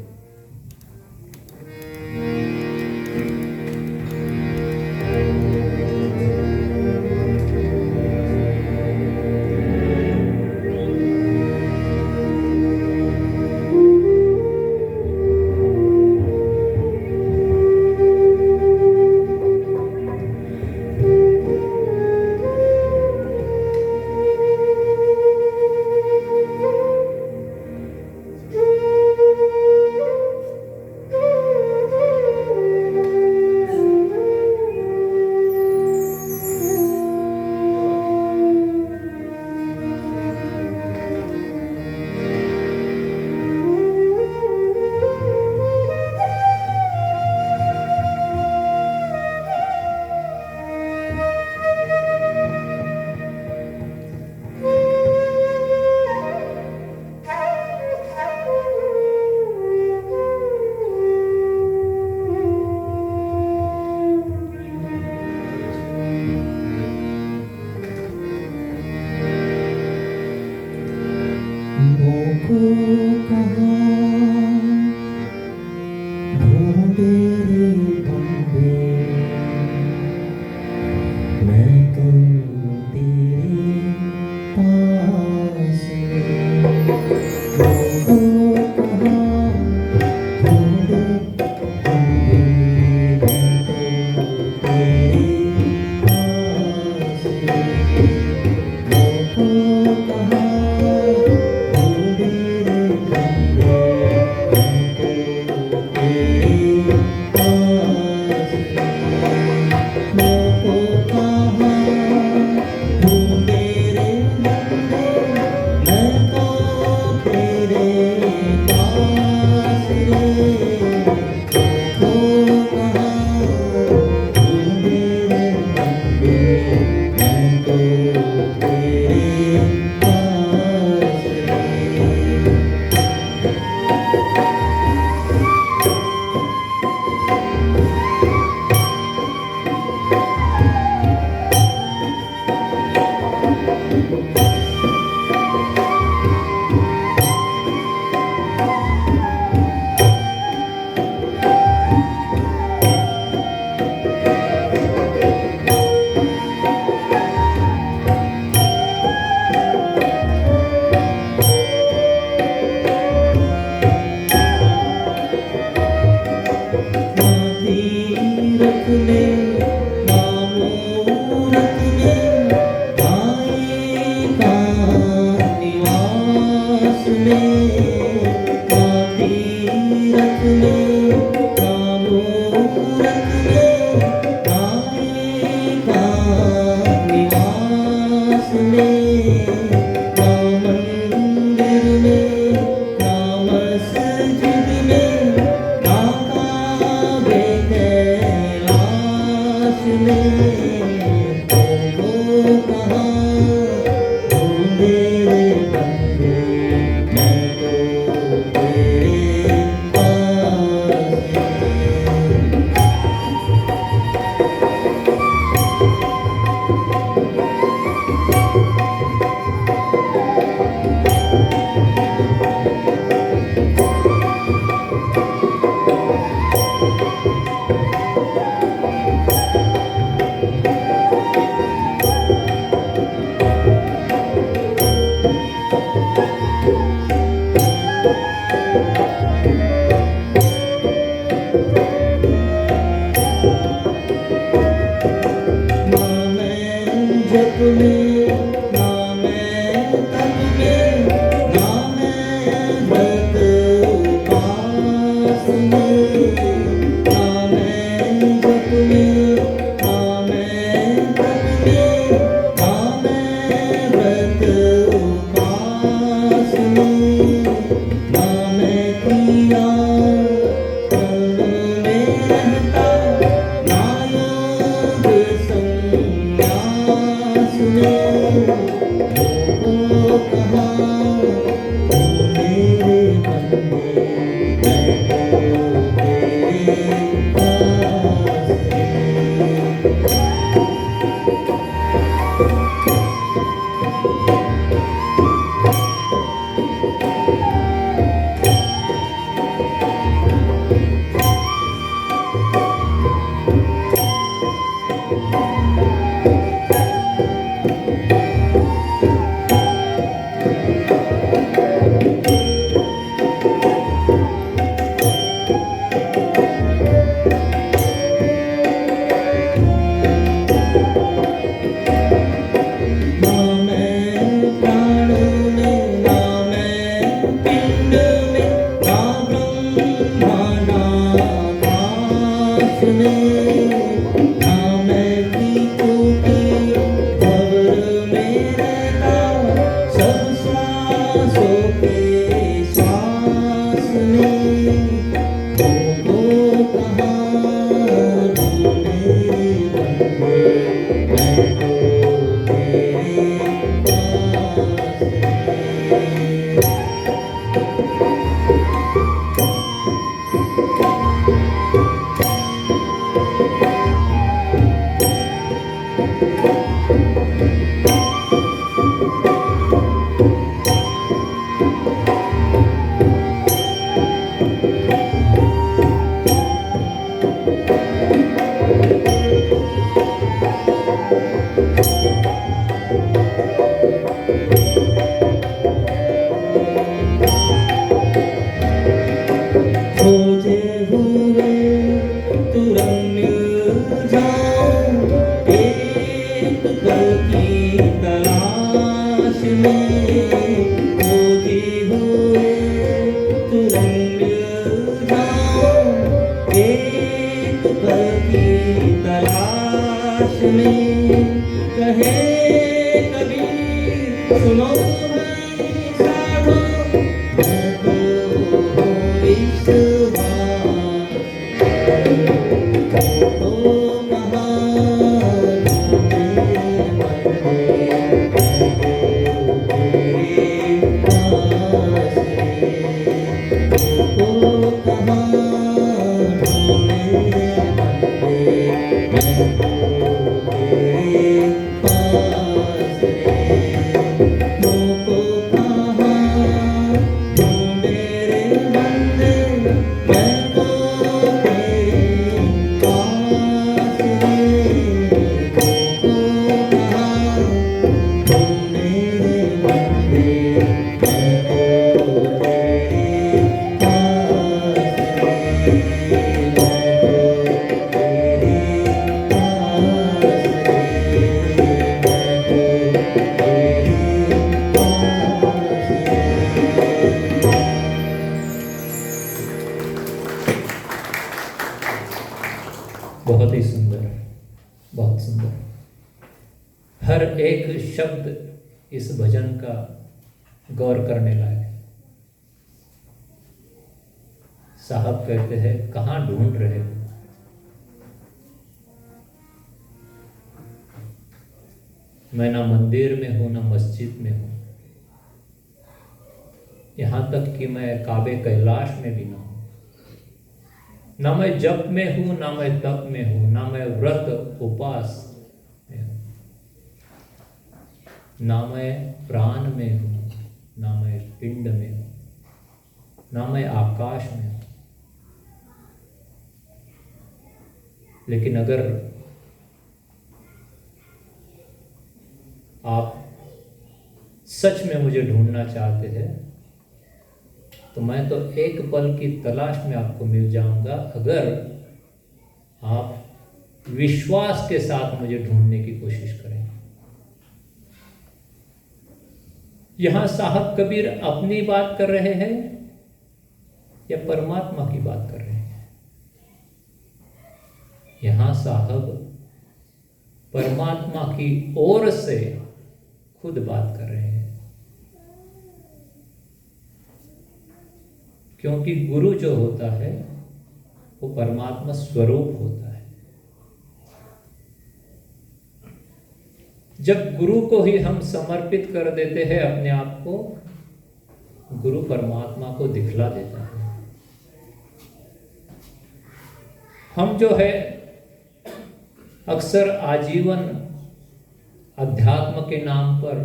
Speaker 2: खोजे हुए तुरंग जाऊं एक पल की तलाश में, खोजे हुए तुरंग जाऊं एक पल की तलाश में। कहे कबीर सुनो भाई साधो, मैं तो हूँ विश्वास, तो कहाँ ढूंढे बंदे, तेरे पास तो कहाँ ढूंढे बंदे, मैं तो तेरे पास मुझको कहाँ ढूंढे रे बंदे, मैं तो तेरे पास मुझको कहाँ ढूंढे रे बंदे, मैं तो तेरे पास मैं तो तेरे
Speaker 1: बहुत ही सुंदर, बहुत सुंदर। हर एक शब्द इस भजन का गौर करने लायक है। साहब कहते हैं कहाँ ढूंढ रहे हो, मैं ना मंदिर में हूं ना मस्जिद में हूं, यहां तक कि मैं काबे कैलाश में भी ना हूं, ना मैं जप में हूं ना मैं तप में हूं, ना मैं व्रत उपास में हूं, ना मैं प्राण में हूं ना मैं पिंड में हूं, ना मैं आकाश में हूं। लेकिन अगर आप सच में मुझे ढूंढना चाहते हैं तो मैं तो एक पल की तलाश में आपको मिल जाऊंगा, अगर आप विश्वास के साथ मुझे ढूंढने की कोशिश करें। यहां साहब कबीर अपनी बात कर रहे हैं या परमात्मा की बात कर रहे हैं? यहां साहब परमात्मा की ओर से खुद बात कर रहे हैं, क्योंकि गुरु जो होता है वो परमात्मा स्वरूप होता है। जब गुरु को ही हम समर्पित कर देते हैं अपने आप को, गुरु परमात्मा को दिखला देता है। हम जो है अक्सर आजीवन अध्यात्म के नाम पर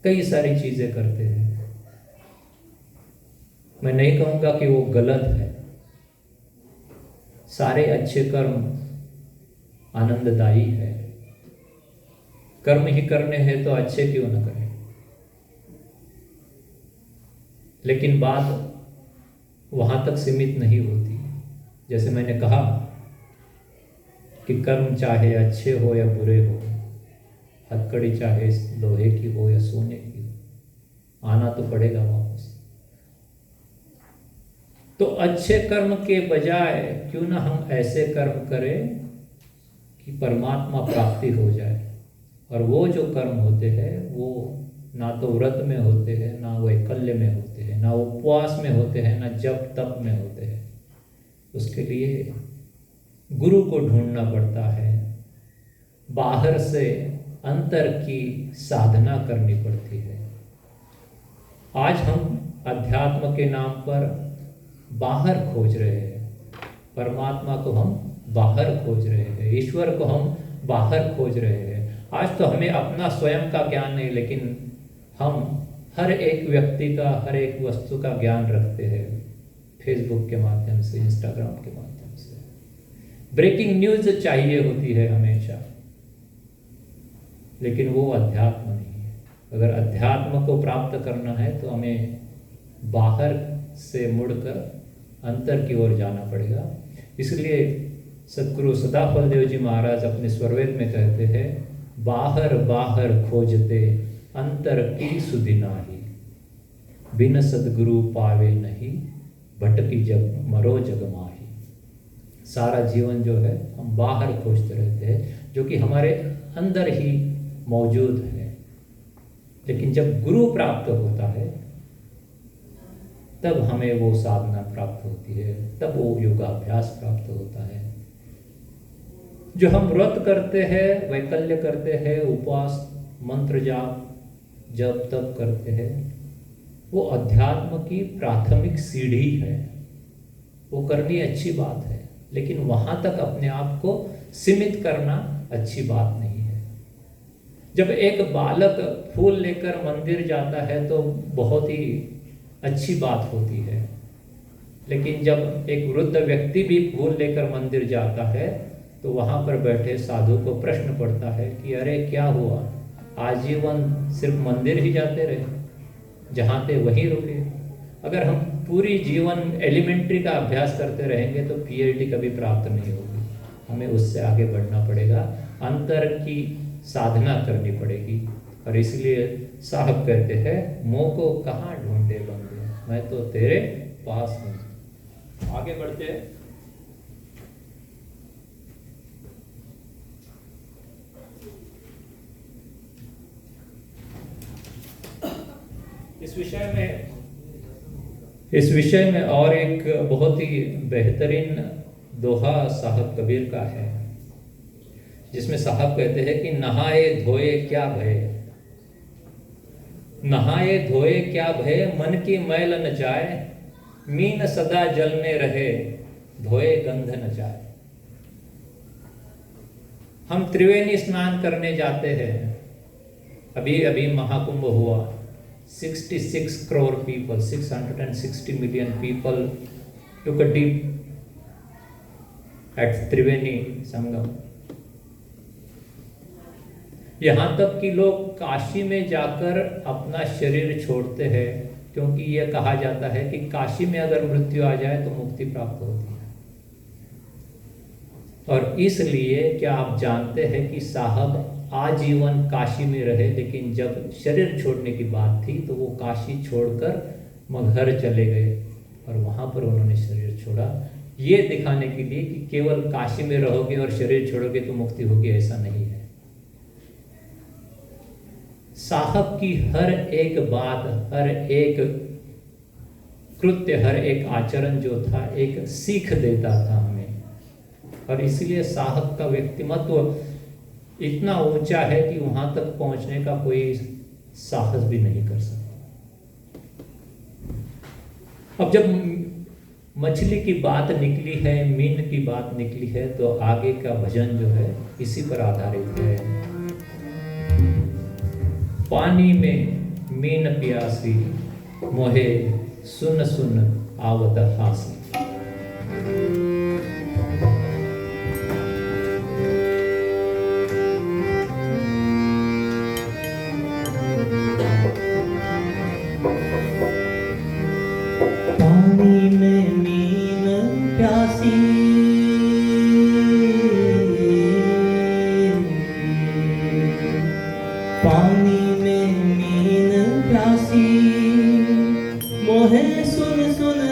Speaker 1: कई सारी चीजें करते हैं। मैं नहीं कहूंगा कि वो गलत है, सारे अच्छे कर्म आनंददायी है, कर्म ही करने हैं तो अच्छे क्यों न करें। लेकिन बात वहां तक सीमित नहीं होती। जैसे मैंने कहा कि कर्म चाहे अच्छे हो या बुरे हो, हथकड़ी चाहे लोहे की हो या सोने की हो, आना तो पड़ेगा वापस। तो अच्छे कर्म के बजाय क्यों ना हम ऐसे कर्म करें कि परमात्मा प्राप्ति हो जाए। और वो जो कर्म होते हैं वो ना तो व्रत में होते हैं, ना वैकल्य में होते हैं, ना उपवास में होते हैं, ना जप तप में होते हैं। उसके लिए गुरु को ढूंढना पड़ता है, बाहर से अंतर की साधना करनी पड़ती है। आज हम अध्यात्म के नाम पर बाहर खोज रहे हैं, परमात्मा को हम बाहर खोज रहे हैं, ईश्वर को हम बाहर खोज रहे हैं। आज तो हमें अपना स्वयं का ज्ञान नहीं, लेकिन हम हर एक व्यक्ति का, हर एक वस्तु का ज्ञान रखते हैं, फेसबुक के माध्यम से, इंस्टाग्राम के माध्यम से। ब्रेकिंग न्यूज चाहिए होती है हमेशा, लेकिन वो अध्यात्म नहीं है। अगर अध्यात्म को प्राप्त करना है तो हमें बाहर से मुड़कर अंतर की ओर जाना पड़ेगा। इसलिए सद्गुरु सदाफल देव जी महाराज अपने स्वरवेद में कहते हैं, बाहर बाहर खोजते अंतर की सुधि नाही, बिन सद्गुरु पावे नहीं, भटकी जग मरो जग माही। सारा जीवन जो है हम बाहर खोजते रहते हैं, जो कि हमारे अंदर ही मौजूद है। लेकिन जब गुरु प्राप्त होता है तब हमें वो साधना प्राप्त होती है, तब वो योगाभ्यास प्राप्त होता है। जो हम व्रत करते हैं, वैकल्य करते हैं, उपवास, मंत्र जाप, जब तब करते हैं, वो अध्यात्म की प्राथमिक सीढ़ी है। वो करनी अच्छी बात है, लेकिन वहां तक अपने आप को सीमित करना अच्छी बात नहीं है। जब एक बालक फूल लेकर मंदिर जाता है तो बहुत ही अच्छी बात होती है, लेकिन जब एक वृद्ध व्यक्ति भी फूल लेकर मंदिर जाता है तो वहां पर बैठे साधु को प्रश्न पड़ता है कि अरे क्या हुआ, आजीवन सिर्फ मंदिर ही जाते रहे, जहाँ थे वहीं रुके। अगर हम पूरी जीवन एलिमेंट्री का अभ्यास करते रहेंगे तो पीएचडी कभी प्राप्त नहीं होगी। हमें उससे आगे बढ़ना पड़ेगा, अंतर की साधना करनी पड़ेगी। और इसलिए साहब कहते हैं, मोह को कहाँ ढूंढे बंदे, मैं तो तेरे पास हूँ। आगे बढ़ते हैं। इस विषय में और एक बहुत ही बेहतरीन दोहा साहब कबीर का है, जिसमें साहब कहते हैं कि नहाए धोए क्या भय, नहाए धोए क्या भय, मन की मैल न जाए, मीन सदा जल में रहे, धोए गंध न जाए। हम त्रिवेणी स्नान करने जाते हैं, अभी अभी महाकुंभ हुआ, 66 crore people, 660 million people took a dip at Triveni Sangam. यहाँ तक कि लोग काशी में जाकर अपना शरीर छोड़ते हैं, क्योंकि यह कहा जाता है कि काशी में अगर मृत्यु आ जाए तो मुक्ति प्राप्त होती है। और इसलिए क्या आप जानते हैं कि साहब आजीवन काशी में रहे, लेकिन जब शरीर छोड़ने की बात थी तो वो काशी छोड़कर मगहर चले गए और वहाँ पर उन्होंने शरीर छोड़ा, ये दिखाने के लिए कि केवल काशी में रहोगे और शरीर छोड़ोगे तो मुक्ति होगी, ऐसा नहीं है। साहब की हर एक बात, हर एक कृत्य, हर एक आचरण जो था एक सीख देता था हमें। और इसलिए साहब का व्यक्तिमत्व इतना ऊंचा है कि वहां तक पहुंचने का कोई साहस भी नहीं कर सकता। अब जब मछली की बात निकली है, मीन की बात निकली है, तो आगे का भजन जो है इसी पर आधारित है। पानी में मीन प्यासी, मोहे सुन सुन आवत हासी।
Speaker 2: पानी में मीन प्यासी, मोहे सुन सुन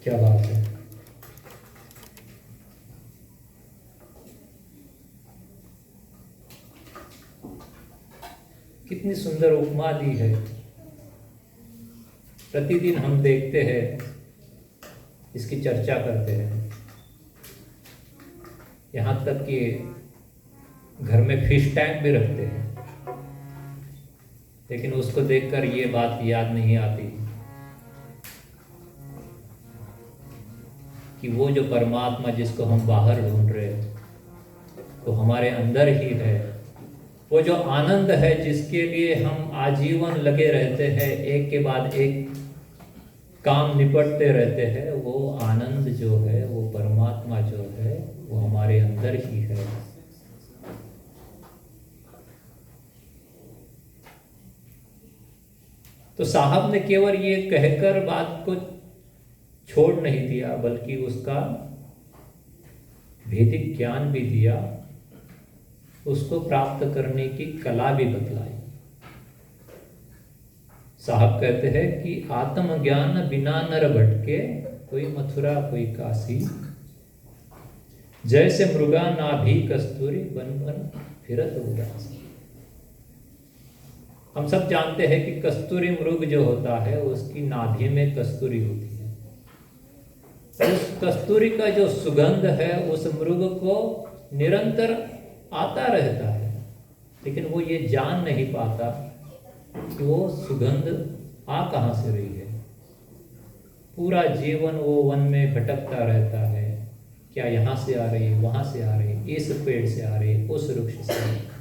Speaker 1: क्या बात है। कितनी सुंदर उपमा दी है। प्रतिदिन हम देखते हैं, इसकी चर्चा करते हैं, यहाँ तक कि घर में फिश टैंक भी रखते हैं, लेकिन उसको देखकर ये बात याद नहीं आती कि वो जो परमात्मा जिसको हम बाहर ढूंढ रहे हैं तो हमारे अंदर ही है। वो जो आनंद है जिसके लिए हम आजीवन लगे रहते हैं, एक के बाद एक काम निपटते रहते हैं, वो आनंद जो है, वो परमात्मा जो है, वो हमारे अंदर ही है। तो साहब ने केवल ये कहकर बात को छोड़ नहीं दिया, बल्कि उसका वैदिक ज्ञान भी दिया, उसको प्राप्त करने की कला भी बतलाई। साहब कहते हैं कि आत्मज्ञान बिना नर भटके, कोई मथुरा कोई काशी, जैसे मृगा नाभि कस्तूरी, बन बन फिरत उदास। हम सब जानते हैं कि कस्तूरी मृग जो होता है उसकी नाभि में कस्तूरी होती है। उस कस्तूरी का जो सुगंध है उस मृग को निरंतर आता रहता है, लेकिन वो ये जान नहीं पाता कि वो सुगंध आ कहाँ से रही है। पूरा जीवन वो वन में भटकता रहता है, क्या यहाँ से आ रही है, वहाँ से आ रही है, इस पेड़ से आ रही है, उस वृक्ष से।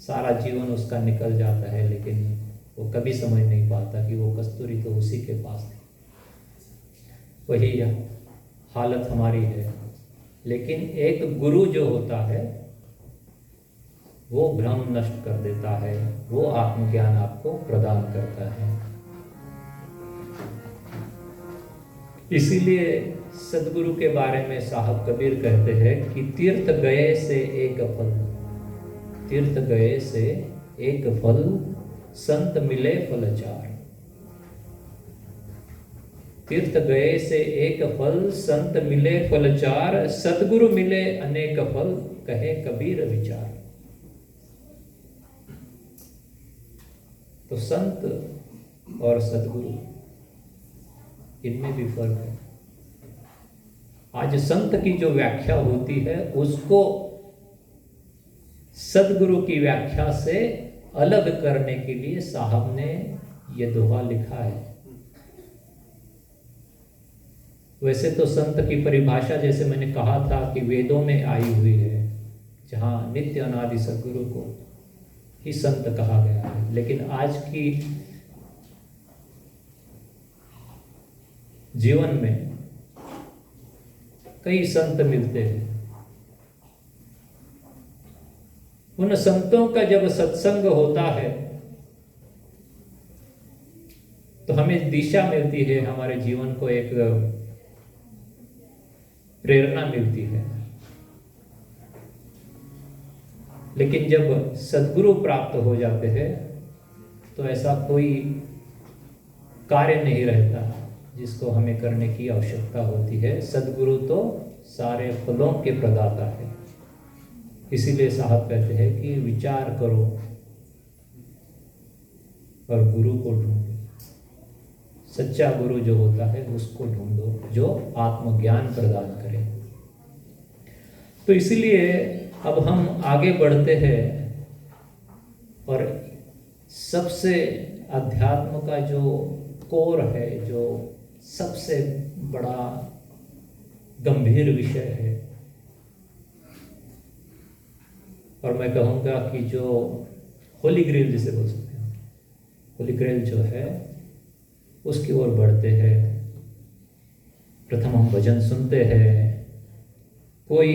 Speaker 1: सारा जीवन उसका निकल जाता है, लेकिन वो कभी समझ नहीं पाता कि वो कस्तूरी तो उसी के पास थी। वही हालत हमारी है। लेकिन एक गुरु जो होता है वो भ्रम नष्ट कर देता है, वो आत्मज्ञान आपको प्रदान करता है। इसीलिए सदगुरु के बारे में साहब कबीर कहते हैं कि तीर्थ गए से एक फल, तीर्थ गए से एक फल, संत मिले फल चार। तीर्थ गए से एक फल, संत मिले फल चार, सदगुरु मिले अनेक फल, कहे कबीर विचार। तो संत और सदगुरु, इनमें भी फर्क है। आज संत की जो व्याख्या होती है उसको सदगुरु की व्याख्या से अलग करने के लिए साहब ने ये दोहा लिखा है। वैसे तो संत की परिभाषा, जैसे मैंने कहा था, कि वेदों में आई हुई है, जहां नित्य अनादि सदगुरु को ही संत कहा गया है। लेकिन आज की जीवन में कई संत मिलते हैं। उन संतों का जब सत्संग होता है तो हमें दिशा मिलती है, हमारे जीवन को एक प्रेरणा मिलती है। लेकिन जब सद्गुरु प्राप्त हो जाते हैं तो ऐसा कोई कार्य नहीं रहता जिसको हमें करने की आवश्यकता होती है। सद्गुरु तो सारे फलों के प्रदाता है। इसीलिए साहब कहते हैं कि विचार करो और गुरु को ढूंढो। सच्चा गुरु जो होता है उसको ढूंढो, जो आत्मज्ञान प्रदान करे। तो इसीलिए अब हम आगे बढ़ते हैं और सबसे अध्यात्म का जो कोर है, जो सबसे बड़ा गंभीर विषय है, और मैं कहूँगा कि जो होली ग्रेल जिसे बोल सकते हैं, होली ग्रेल जो है उसकी ओर बढ़ते हैं। प्रथम हम भजन सुनते हैं, कोई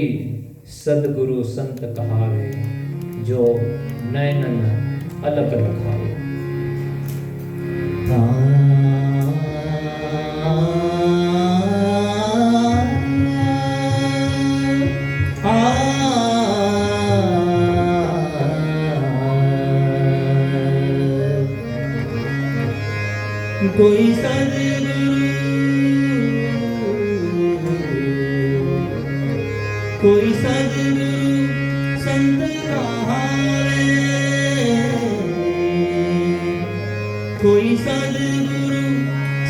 Speaker 1: सदगुरु संत कहावे, जो नैनन अलग रखावे।
Speaker 2: कोई सदगुरु, कोई सदगुरु संत कहावे, कोई सदगुरु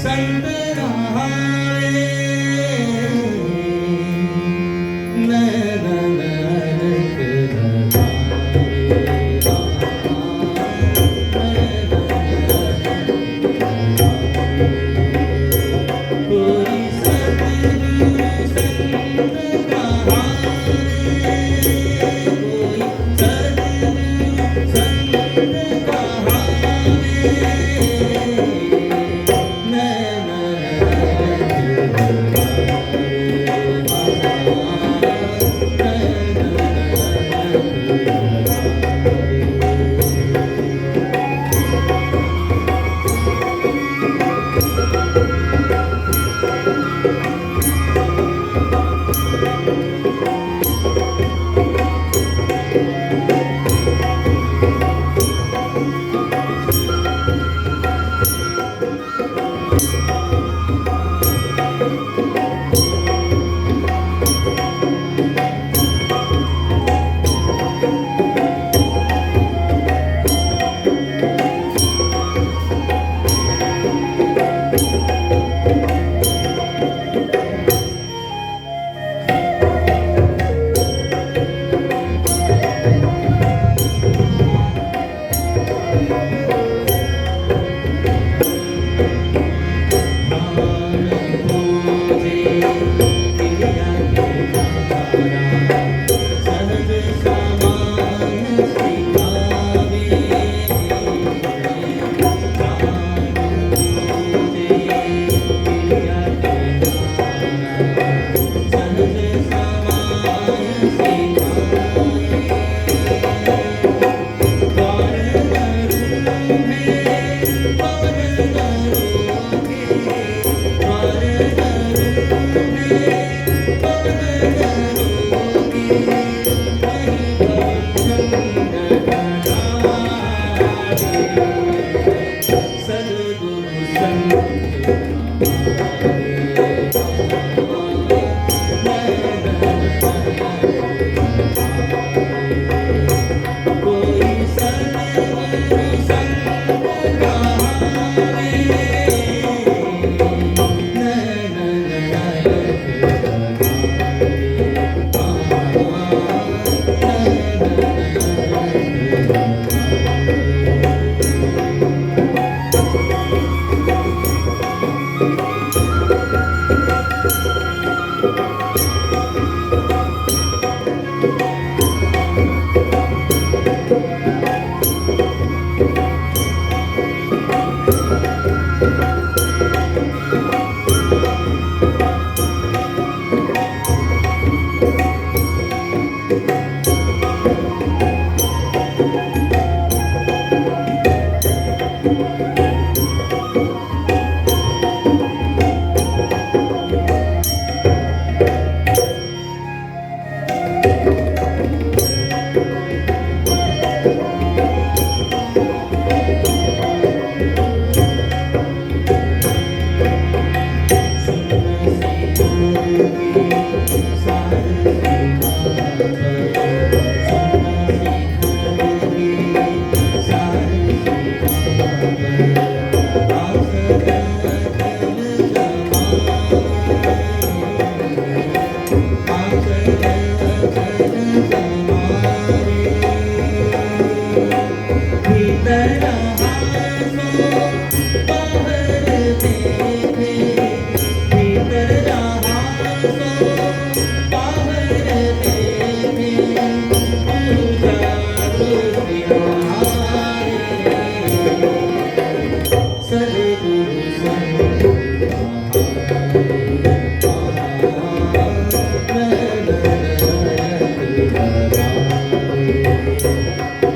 Speaker 2: संत कहावे, नैनन अलग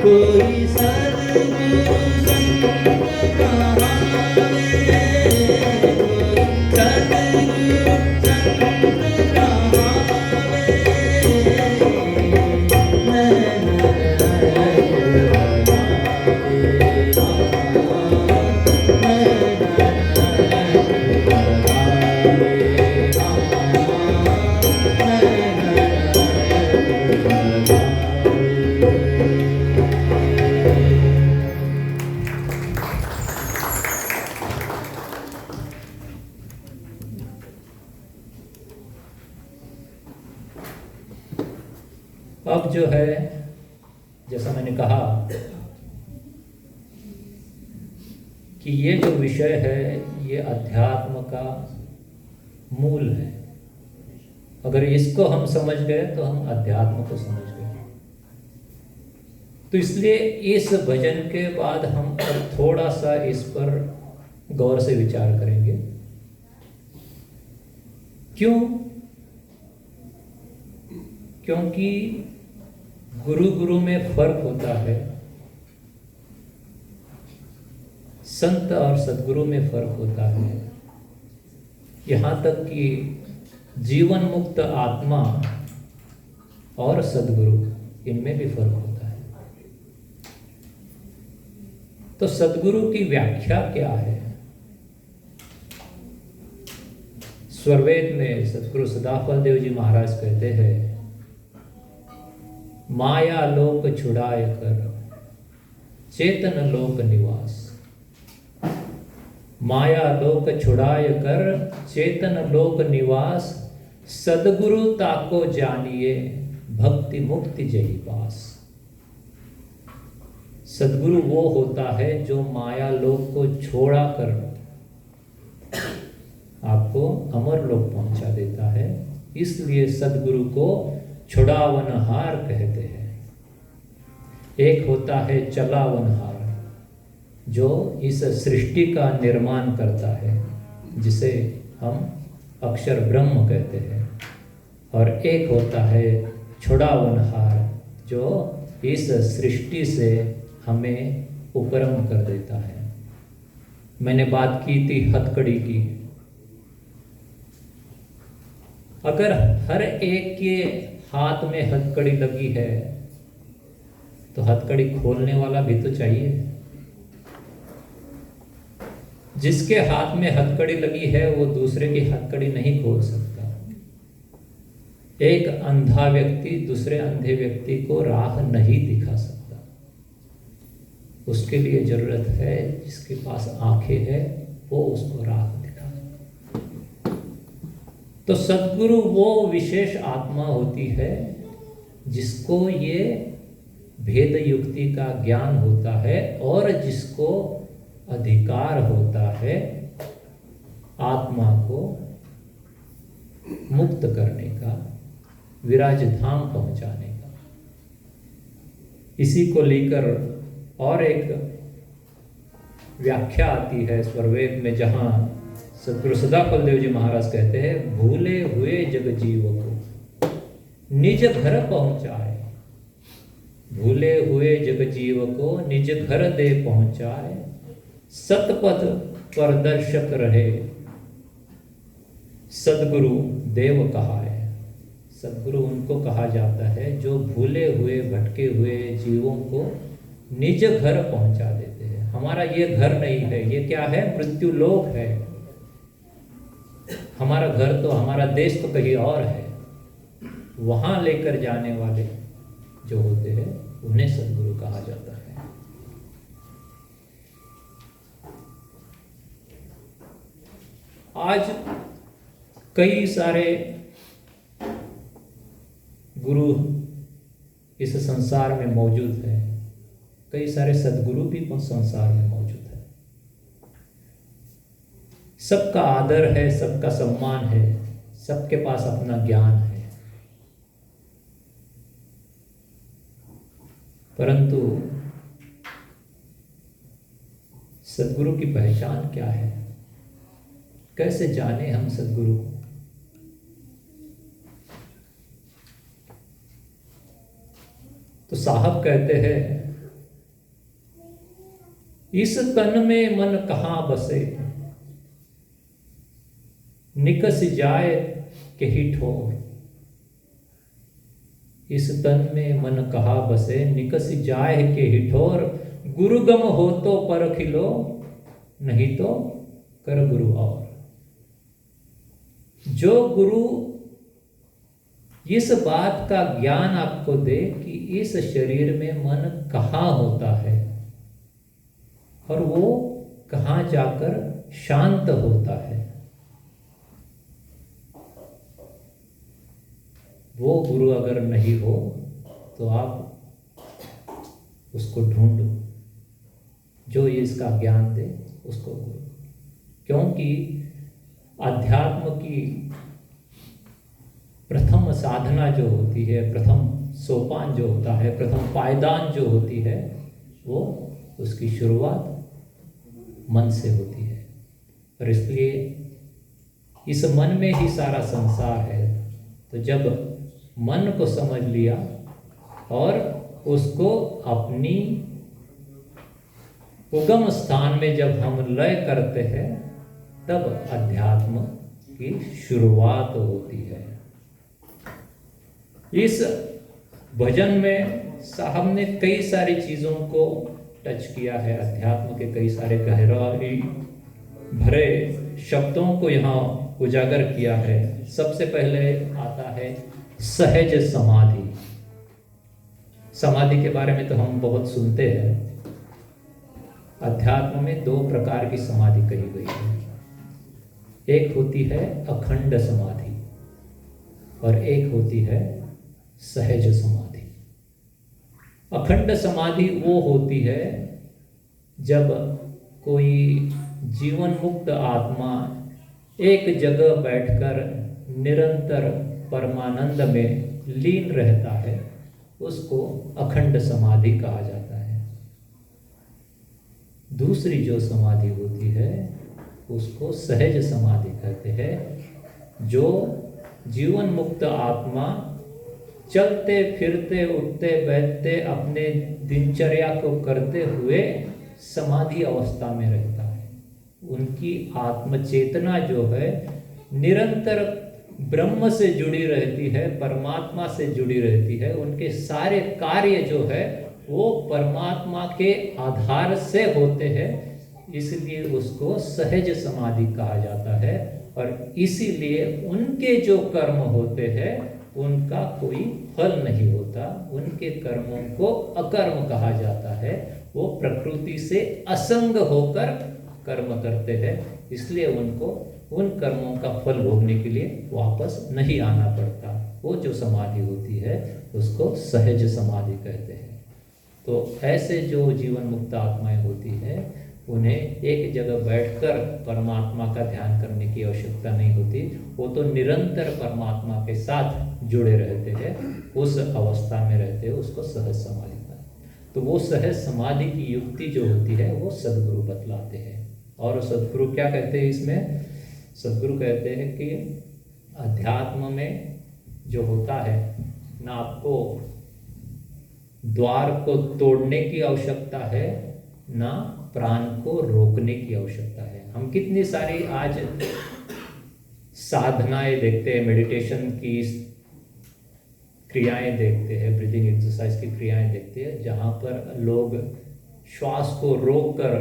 Speaker 2: कोई सद्गुरु संत कहावे, कोई सद्गुरु संत कहावे, नैन
Speaker 1: अब जो है, जैसा मैंने कहा कि ये जो विषय है ये अध्यात्म का मूल है। अगर इसको हम समझ गए तो हम अध्यात्म को समझ गए। तो इसलिए इस भजन के बाद हम अब थोड़ा सा इस पर गौर से विचार करेंगे। क्यों? क्योंकि गुरु गुरु में फर्क होता है, संत और सद्गुरु में फर्क होता है, यहाँ तक कि जीवन मुक्त आत्मा और सद्गुरु इनमें भी फर्क होता है। तो सद्गुरु की व्याख्या क्या है? स्वरवेद में सद्गुरु सदाफल देव जी महाराज कहते हैं, माया लोक छुड़ाय कर चेतन लोक निवास। माया लोक छुड़ाय कर चेतन लोक निवास, सद्गुरु ताको जानिए भक्ति मुक्ति जही पास। सद्गुरु वो होता है जो माया लोक को छोड़ा कर आपको अमर लोक पहुंचा देता है। इसलिए सद्गुरु को छुड़ावनहार कहते हैं। एक होता है चलावनहार, जो इस सृष्टि का निर्माण करता है, जिसे हम अक्षर ब्रह्म कहते हैं। और एक होता है छुड़ावनहार, जो इस सृष्टि से हमें उपरम कर देता है। मैंने बात की थी हथकड़ी की। अगर हर एक के हाथ में हथकड़ी लगी है तो हथकड़ी खोलने वाला भी तो चाहिए। जिसके हाथ में हथकड़ी लगी है वो दूसरे की हथकड़ी नहीं खोल सकता। एक अंधा व्यक्ति दूसरे अंधे व्यक्ति को राह नहीं दिखा सकता। उसके लिए जरूरत है जिसके पास आंखें हैं वो उसको राह दिखा। तो सद्गुरु वो विशेष आत्मा होती है जिसको ये भेद युक्ति का ज्ञान होता है और जिसको अधिकार होता है आत्मा को मुक्त करने का, विराज धाम पहुंचाने का। इसी को लेकर और एक व्याख्या आती है स्वरवेद में, जहां सद्गुरु सदाफल देव जी महाराज कहते हैं, भूले हुए जग जीव को निज घर पहुंचाए। भूले हुए जग जीव को निज घर दे पहुंचाए, सतपथ प्रदर्शक रहे सद्गुरु देव कहाए। सद्गुरु उनको कहा जाता है जो भूले हुए भटके हुए जीवों को निज घर पहुंचा देते हैं। हमारा ये घर नहीं है, ये क्या है? मृत्यु लोक है। हमारा घर तो, हमारा देश तो कहीं और है। वहां लेकर जाने वाले जो होते हैं उन्हें सद्गुरु कहा जाता है। आज कई सारे गुरु इस संसार में मौजूद हैं। कई सारे सद्गुरु भी संसार में मौजूद है। सबका आदर है, सबका सम्मान है, सबके पास अपना ज्ञान है। परंतु सद्गुरु की पहचान क्या है? कैसे जाने हम सद्गुरु को? तो साहब कहते हैं इस तन में मन कहाँ बसे, निकस जाए कहीं ठोर। इस तन में मन कहाँ बसे, निकस जाए कहीं ठोर। गुरुगम हो तो परख लो, नहीं तो कर गुरु और। जो गुरु इस बात का ज्ञान आपको दे कि इस शरीर में मन कहाँ होता है और वो कहाँ जाकर शांत होता है, वो गुरु अगर नहीं हो तो आप उसको ढूंढो, जो इसका ज्ञान दे उसको गुरु। क्योंकि अध्यात्म की प्रथम साधना जो होती है, प्रथम सोपान जो होता है, प्रथम पायदान जो होती है, वो उसकी शुरुआत मन से होती है। और इसलिए इस मन में ही सारा संसार है। तो जब मन को समझ लिया और उसको अपनी उगम स्थान में जब हम लय करते हैं, तब अध्यात्म की शुरुआत होती है। इस भजन में साहब ने कई सारी चीज़ों को टच किया है, अध्यात्म के कई सारे गहराई भरे शब्दों को यहाँ उजागर किया है। सबसे पहले आता है सहज समाधि। समाधि के बारे में तो हम बहुत सुनते हैं। अध्यात्म में दो प्रकार की समाधि कही गई है। एक होती है अखंड समाधि और एक होती है सहज समाधि। अखंड समाधि वो होती है जब कोई जीवन मुक्त आत्मा एक जगह बैठकर निरंतर परमानंद में लीन रहता है, उसको अखंड समाधि कहा जाता है। दूसरी जो समाधि होती है उसको सहज समाधि कहते हैं। जो जीवन मुक्त आत्मा चलते फिरते उठते बैठते अपने दिनचर्या को करते हुए समाधि अवस्था में रहता है। उनकी आत्मचेतना जो है निरंतर ब्रह्म से जुड़ी रहती है, परमात्मा से जुड़ी रहती है। उनके सारे कार्य जो है वो परमात्मा के आधार से होते हैं, इसलिए उसको सहज समाधि कहा जाता है। और इसीलिए उनके जो कर्म होते हैं उनका कोई फल नहीं होता, उनके कर्मों को अकर्म कहा जाता है। वो प्रकृति से असंग होकर कर्म करते हैं, इसलिए उनको उन कर्मों का फल भोगने के लिए वापस नहीं आना पड़ता। वो जो समाधि होती है उसको सहज समाधि कहते हैं। तो ऐसे जो जीवन मुक्त आत्माएं होती हैं उन्हें एक जगह बैठकर परमात्मा का ध्यान करने की आवश्यकता नहीं होती। वो तो निरंतर परमात्मा के साथ जुड़े रहते हैं, उस अवस्था में रहते हैं, उसको सहज समाधि का। तो वो सहज समाधि की युक्ति जो होती है वो सद्गुरु बतलाते हैं। और सद्गुरु क्या कहते हैं इसमें? सद्गुरु कहते हैं कि अध्यात्म में जो होता है ना, आपको द्वार को तोड़ने की आवश्यकता है ना प्राण को रोकने की आवश्यकता है। हम कितनी सारी आज साधनाएं देखते हैं, मेडिटेशन की क्रियाएं देखते हैं, ब्रीदिंग एक्सरसाइज की क्रियाएं देखते हैं, जहां पर लोग श्वास को रोककर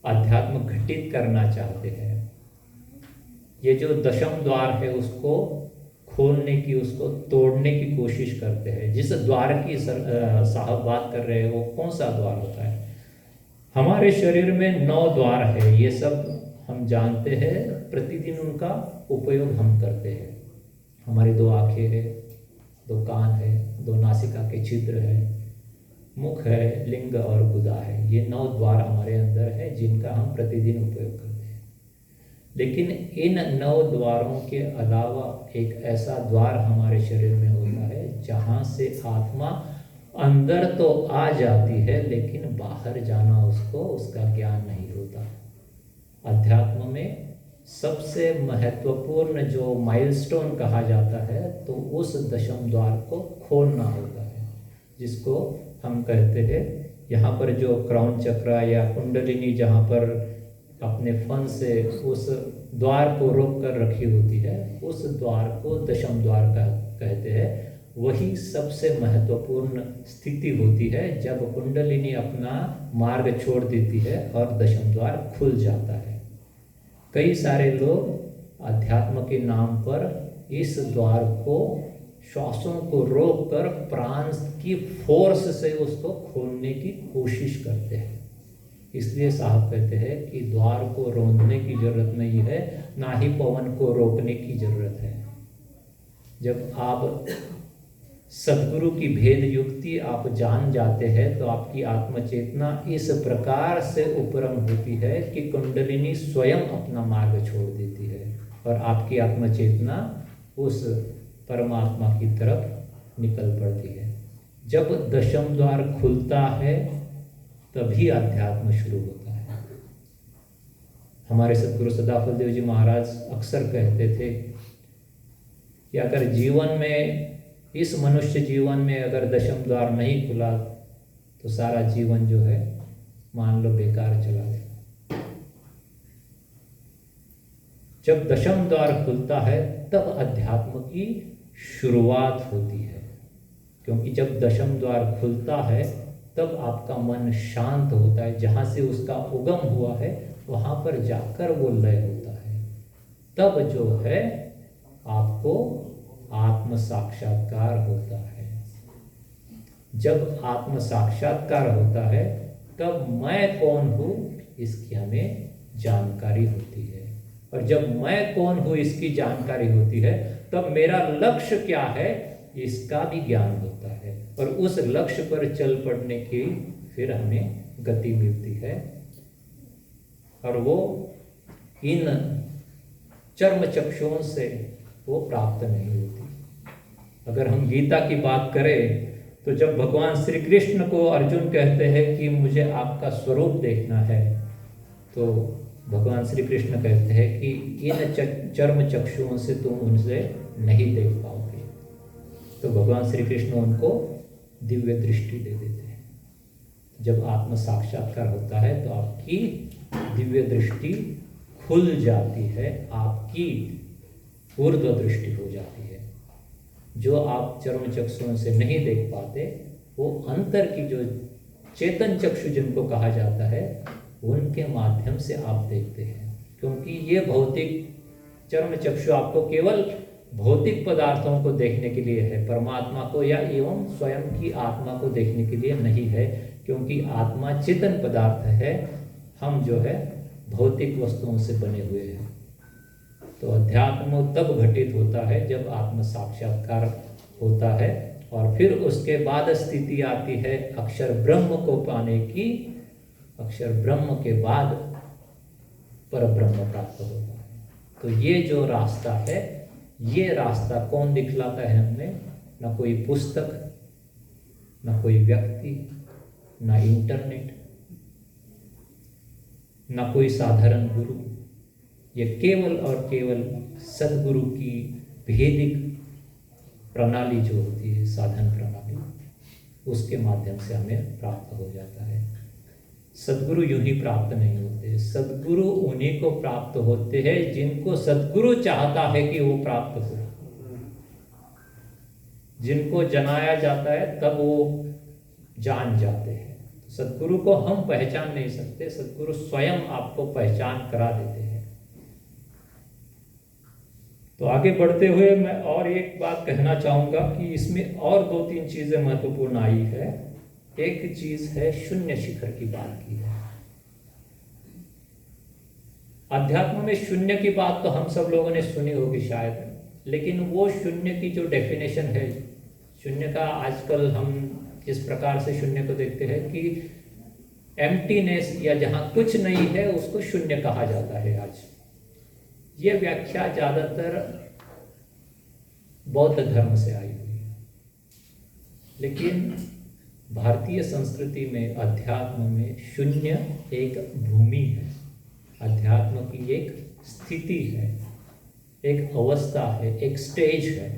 Speaker 1: अध्यात्म घटित करना चाहते हैं। ये जो दशम द्वार है उसको खोलने की, उसको तोड़ने की कोशिश करते हैं। जिस द्वार की साहब बात कर रहे हैं वो कौन सा द्वार होता है? हमारे शरीर में 9 द्वार है, ये सब हम जानते हैं, प्रतिदिन उनका उपयोग हम करते हैं। हमारी 2 आँखें हैं, 2 कान है, 2 नासिका के छिद्र है, मुख है, लिंग और गुदा है। ये 9 द्वार हमारे अंदर है जिनका हम प्रतिदिन उपयोग करते हैं। लेकिन इन 9 द्वारों के अलावा एक ऐसा द्वार हमारे शरीर में होता है जहाँ से आत्मा अंदर तो आ जाती है लेकिन बाहर जाना उसका ज्ञान नहीं होता। अध्यात्म में सबसे महत्वपूर्ण जो माइलस्टोन कहा जाता है तो उस दशम द्वार को खोलना होता है, जिसको हम कहते हैं यहाँ पर जो क्राउन चक्र या कुंडलिनी जहाँ पर अपने फन से उस द्वार को रोक कर रखी होती है, उस द्वार को दशम द्वार का कहते हैं। वही सबसे महत्वपूर्ण स्थिति होती है जब कुंडलिनी अपना मार्ग छोड़ देती है और दशम द्वार खुल जाता है। कई सारे लोग अध्यात्म के नाम पर इस द्वार को श्वासों को रोककर प्राण की फोर्स से उसको खोलने की कोशिश करते हैं। इसलिए साहब कहते हैं कि द्वार को रोकने की जरूरत नहीं है, ना ही पवन को रोकने की जरूरत है। जब आप सद्गुरु की भेद युक्ति आप जान जाते हैं तो आपकी आत्मचेतना इस प्रकार से उपरम होती है कि कुंडलिनी स्वयं अपना मार्ग छोड़ देती है और आपकी आत्मचेतना उस परमात्मा की तरफ निकल पड़ती है। जब दशम द्वार खुलता है तभी अध्यात्म शुरू होता है। हमारे सद्गुरु सदाफल देव जी महाराज अक्सर कहते थे कि अगर जीवन में, इस मनुष्य जीवन में अगर दशम द्वार नहीं खुला तो सारा जीवन जो है मान लो बेकार चला गया। जब दशम द्वार खुलता है तब अध्यात्म की शुरुआत होती है, क्योंकि जब दशम द्वार खुलता है तब आपका मन शांत होता है। जहाँ से उसका उगम हुआ है वहाँ पर जाकर वो लय होता है। तब जो है आपको आत्म साक्षात्कार होता है। जब आत्म साक्षात्कार होता है तब मैं कौन हूँ इसकी हमें जानकारी होती है, और जब मैं कौन हूँ इसकी जानकारी होती है तब मेरा लक्ष्य क्या है इसका भी ज्ञान होता है, और उस लक्ष्य पर चल पड़ने की फिर हमें गति मिलती है। और वो इन चर्म चक्षुओं से वो प्राप्त नहीं होती। अगर हम गीता की बात करें तो जब भगवान श्री कृष्ण को अर्जुन कहते हैं कि मुझे आपका स्वरूप देखना है, तो भगवान श्री कृष्ण कहते हैं कि इन चर्म चक्षुओं से तुम उनसे नहीं देख पाओगे। तो भगवान श्री कृष्ण उनको दिव्य दृष्टि दे देते हैं। जब आत्म साक्षात्कार होता है तो आपकी दिव्य दृष्टि खुल जाती है, आपकी ऊर्ध्व दृष्टि हो जाती है। जो आप चर्म चक्षुओं से नहीं देख पाते वो अंतर की जो चेतन चक्षु जिनको कहा जाता है उनके माध्यम से आप देखते हैं, क्योंकि ये भौतिक चर्म चक्षु आपको केवल भौतिक पदार्थों को देखने के लिए है, परमात्मा को या एवं स्वयं की आत्मा को देखने के लिए नहीं है, क्योंकि आत्मा चेतन पदार्थ है, हम जो है भौतिक वस्तुओं से बने हुए हैं। तो अध्यात्म तब घटित होता है जब आत्म साक्षात्कार होता है, और फिर उसके बाद स्थिति आती है अक्षर ब्रह्म को पाने की। अक्षर ब्रह्म के बाद पर ब्रह्म प्राप्त होता है। तो ये जो रास्ता है, ये रास्ता कौन दिखलाता है हमें? ना कोई पुस्तक, ना कोई व्यक्ति, ना इंटरनेट, ना कोई साधारण गुरु। ये केवल और केवल सद्गुरु की भेदिक प्रणाली जो होती है, साधन प्रणाली, उसके माध्यम से हमें प्राप्त हो जाता है। सद्गुरु यूं ही प्राप्त नहीं होते। सद्गुरु उन्हीं को प्राप्त होते हैं जिनको सद्गुरु चाहता है कि वो प्राप्त हो। जिनको जनाया जाता है तब वो जान जाते हैं। सद्गुरु को हम पहचान नहीं सकते, सद्गुरु स्वयं आपको पहचान करा देते हैं। तो आगे बढ़ते हुए मैं और एक बात कहना चाहूँगा कि इसमें और 2-3 चीज़ें महत्वपूर्ण आई है। एक चीज़ है शून्य शिखर की बात की है। अध्यात्म में शून्य की बात तो हम सब लोगों ने सुनी होगी शायद, लेकिन वो शून्य की जो डेफिनेशन है शून्य का, आजकल हम इस प्रकार से शून्य को देखते हैं कि एम्प्टीनेस या जहाँ कुछ नहीं है उसको शून्य कहा जाता है आज। ये व्याख्या ज़्यादातर बौद्ध धर्म से आई हुई है, लेकिन भारतीय संस्कृति में अध्यात्म में शून्य एक भूमि है, अध्यात्म की एक स्थिति है, एक अवस्था है, एक स्टेज है।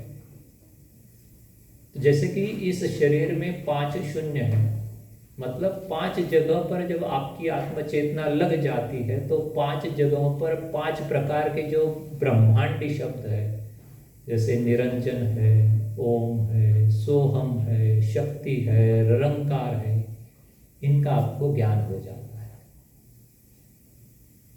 Speaker 1: तो जैसे कि इस शरीर में 5 शून्य हैं, मतलब 5 जगह पर जब आपकी आत्मचेतना लग जाती है तो 5 जगहों पर 5 प्रकार के जो ब्रह्मांडी शब्द है, जैसे निरंजन है, ओम है, सोहम है, शक्ति है, निरंकार है, इनका आपको ज्ञान हो जाता है।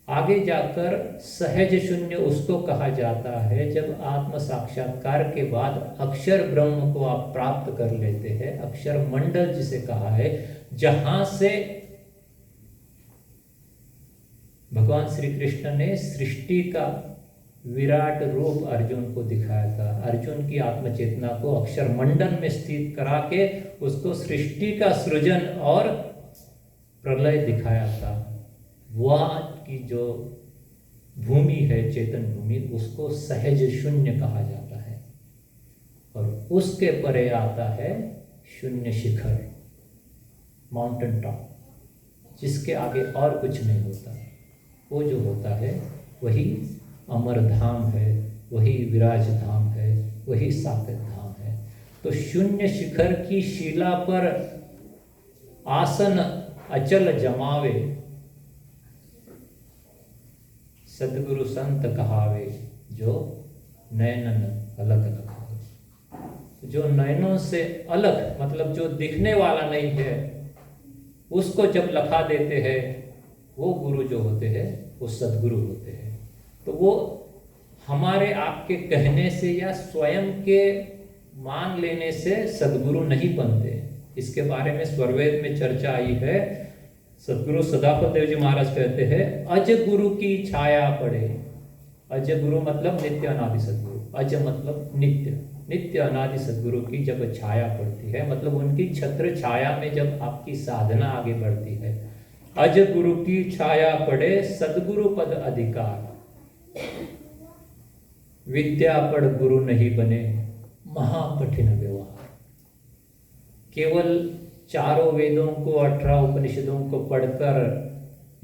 Speaker 1: आगे जाकर सहज शून्य उसको कहा जाता है जब आत्म साक्षात्कार के बाद अक्षर ब्रह्म को आप प्राप्त कर लेते हैं। अक्षर मंडल जिसे कहा है, जहां से भगवान श्री कृष्ण ने सृष्टि का विराट रूप अर्जुन को दिखाया था। अर्जुन की आत्मचेतना को अक्षर मंडल में स्थित करा के उसको सृष्टि का सृजन और प्रलय दिखाया था। वह की जो भूमि है, चेतन भूमि, उसको सहज शून्य कहा जाता है। और उसके परे आता है शून्य शिखर, माउंटेन टॉप, जिसके आगे और कुछ नहीं होता। वो जो होता है वही अमर धाम है, वही विराज धाम है, वही साकेत धाम है। तो शून्य शिखर की शिला पर आसन अचल जमावे, सदगुरु संत कहावे, जो नयनन अलग लखावे। जो नयनों से अलग, मतलब जो दिखने वाला नहीं है, उसको जब लखा देते हैं, वो गुरु जो होते हैं वो सदगुरु होते हैं। तो वो हमारे आपके कहने से या स्वयं के मान लेने से सदगुरु नहीं बनते। इसके बारे में स्वरवेद में चर्चा आई है। सदगुरु सदाफल देव जी महाराज कहते हैं, अज गुरु की छाया पड़े। अज गुरु मतलब नित्य अनादि सदगुरु, अज मतलब नित्य, नित्य अनादि सदगुरु की जब छाया पड़ती है, मतलब उनकी छत्र छाया में जब आपकी साधना आगे बढ़ती है। अज गुरु की छाया पड़े, सदगुरु पद अधिकार। विद्या पढ़ गुरु नहीं बने, महाकठिन व्यवहार। केवल चारों वेदों को, 18 उपनिषदों को पढ़कर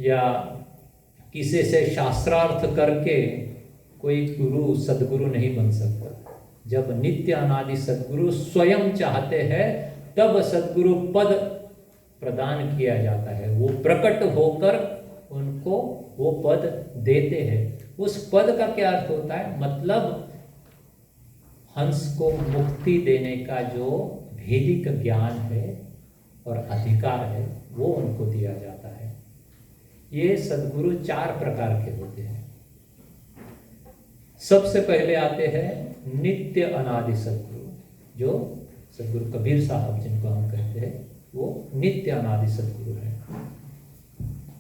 Speaker 1: या किसी से शास्त्रार्थ करके कोई गुरु सदगुरु नहीं बन सकता। जब नित्य अनादि सदगुरु स्वयं चाहते हैं तब सदगुरु पद प्रदान किया जाता है। वो प्रकट होकर उनको वो पद देते हैं। उस पद का क्या अर्थ होता है? मतलब हंस को मुक्ति देने का जो वैदिक ज्ञान है और अधिकार है, वो उनको दिया जाता है। ये सदगुरु 4 प्रकार के होते हैं। सबसे पहले आते हैं नित्य अनादि सदगुरु, जो सदगुरु कबीर साहब जिनको हम कहते हैं, वो नित्य अनादि सदगुरु है।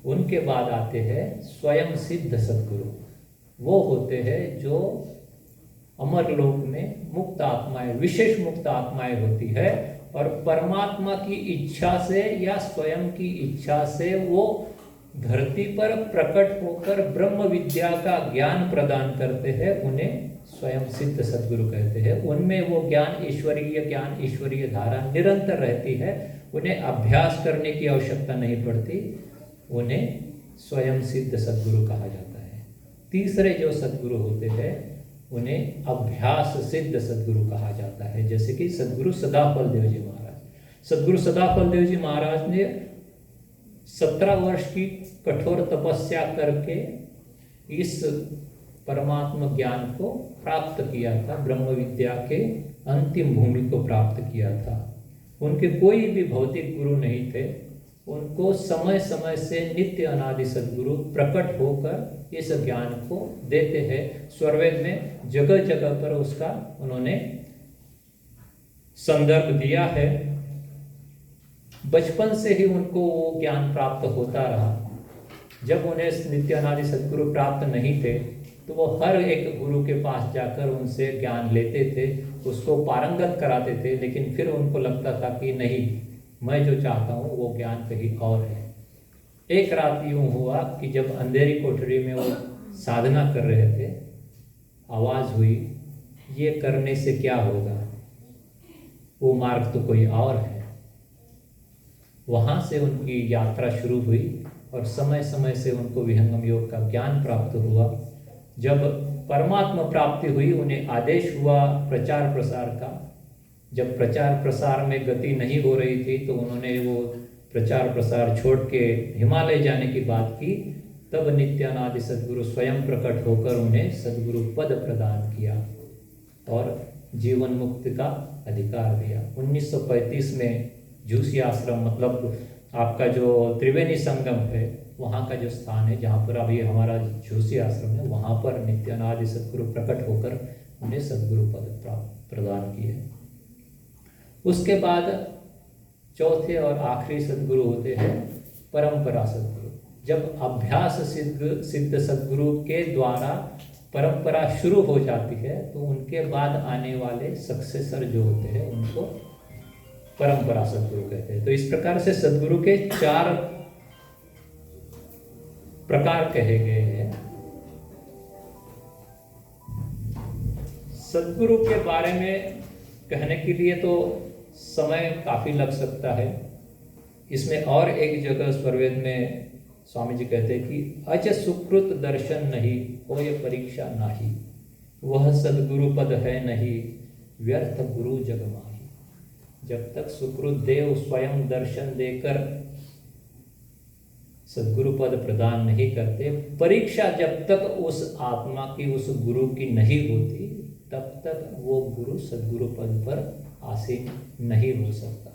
Speaker 1: उनके बाद आते हैं स्वयं सिद्ध सदगुरु। वो होते हैं जो अमर लोक में मुक्त आत्माएं, विशेष मुक्त आत्माएं होती है और परमात्मा की इच्छा से या स्वयं की इच्छा से वो धरती पर प्रकट होकर ब्रह्म विद्या का ज्ञान प्रदान करते हैं। उन्हें स्वयं सिद्ध सदगुरु कहते हैं। उनमें वो ज्ञान, ईश्वरीय ज्ञान, ईश्वरीय धारा निरंतर रहती है। उन्हें अभ्यास करने की आवश्यकता नहीं पड़ती। उन्हें स्वयं सिद्ध सदगुरु कहा जाता है। तीसरे जो सदगुरु होते हैं उन्हें अभ्यास सिद्ध सदगुरु कहा जाता है, जैसे कि सदगुरु सदाफल देव जी महाराज। सदगुरु सदाफल देव जी महाराज ने 17 वर्ष की कठोर तपस्या करके इस परमात्मा ज्ञान को प्राप्त किया था, ब्रह्म विद्या के अंतिम भूमि को प्राप्त किया था। उनके कोई भी भौतिक गुरु नहीं थे। उनको समय समय से नित्य अनादि सदगुरु प्रकट होकर इस ज्ञान को देते हैं। स्वरवेद में जगह जगह पर उसका उन्होंने संदर्भ दिया है। बचपन से ही उनको वो ज्ञान प्राप्त होता रहा। जब उन्हें नित्य अनादि सदगुरु प्राप्त नहीं थे तो वो हर एक गुरु के पास जाकर उनसे ज्ञान लेते थे, उसको पारंगत कराते थे। लेकिन फिर उनको लगता था कि नहीं, मैं जो चाहता हूँ वो ज्ञान कहीं और है। एक रात यूं हुआ कि जब अंधेरी कोठरी में वो साधना कर रहे थे, आवाज़ हुई, ये करने से क्या होगा, वो मार्ग तो कोई और है। वहाँ से उनकी यात्रा शुरू हुई और समय समय से उनको विहंगम योग का ज्ञान प्राप्त हुआ। जब परमात्मा प्राप्ति हुई, उन्हें आदेश हुआ प्रचार प्रसार का। जब प्रचार प्रसार में गति नहीं हो रही थी तो उन्होंने वो प्रचार प्रसार छोड़ के हिमालय जाने की बात की, तब नित्यानादि सद्गुरु स्वयं प्रकट होकर उन्हें सद्गुरु पद प्रदान किया और जीवन मुक्ति का अधिकार दिया। 1935 में झूसी आश्रम, मतलब आपका जो त्रिवेणी संगम है वहाँ का जो स्थान है जहाँ पर अभी हमारा झूसी आश्रम है, वहाँ पर नित्यानादि सद्गुरु प्रकट होकर उन्हें सद्गुरु पद प्रदान किए। उसके बाद चौथे और आखिरी सद्गुरु होते हैं परंपरा सद्गुरु। जब अभ्यास सिद्ध सद्गुरु के द्वारा परंपरा शुरू हो जाती है तो उनके बाद आने वाले सक्सेसर जो होते हैं उनको परंपरा सद्गुरु कहते हैं। तो इस प्रकार से सद्गुरु के 4 प्रकार कहे गए हैं। सद्गुरु के बारे में कहने के लिए तो समय काफी लग सकता है। इसमें और एक जगह स्वरवेद में स्वामी जी कहते हैं कि अच सुकृत दर्शन नहीं होय परीक्षा नाही, वह सद्गुरु पद है नहीं व्यर्थ गुरु जग माही। जब तक सुकृत देव स्वयं दर्शन देकर सद्गुरु पद प्रदान नहीं करते, परीक्षा जब तक उस आत्मा की उस गुरु की नहीं होती, तब तक वो गुरु सद्गुरु पद पर आसीन नहीं हो सकता।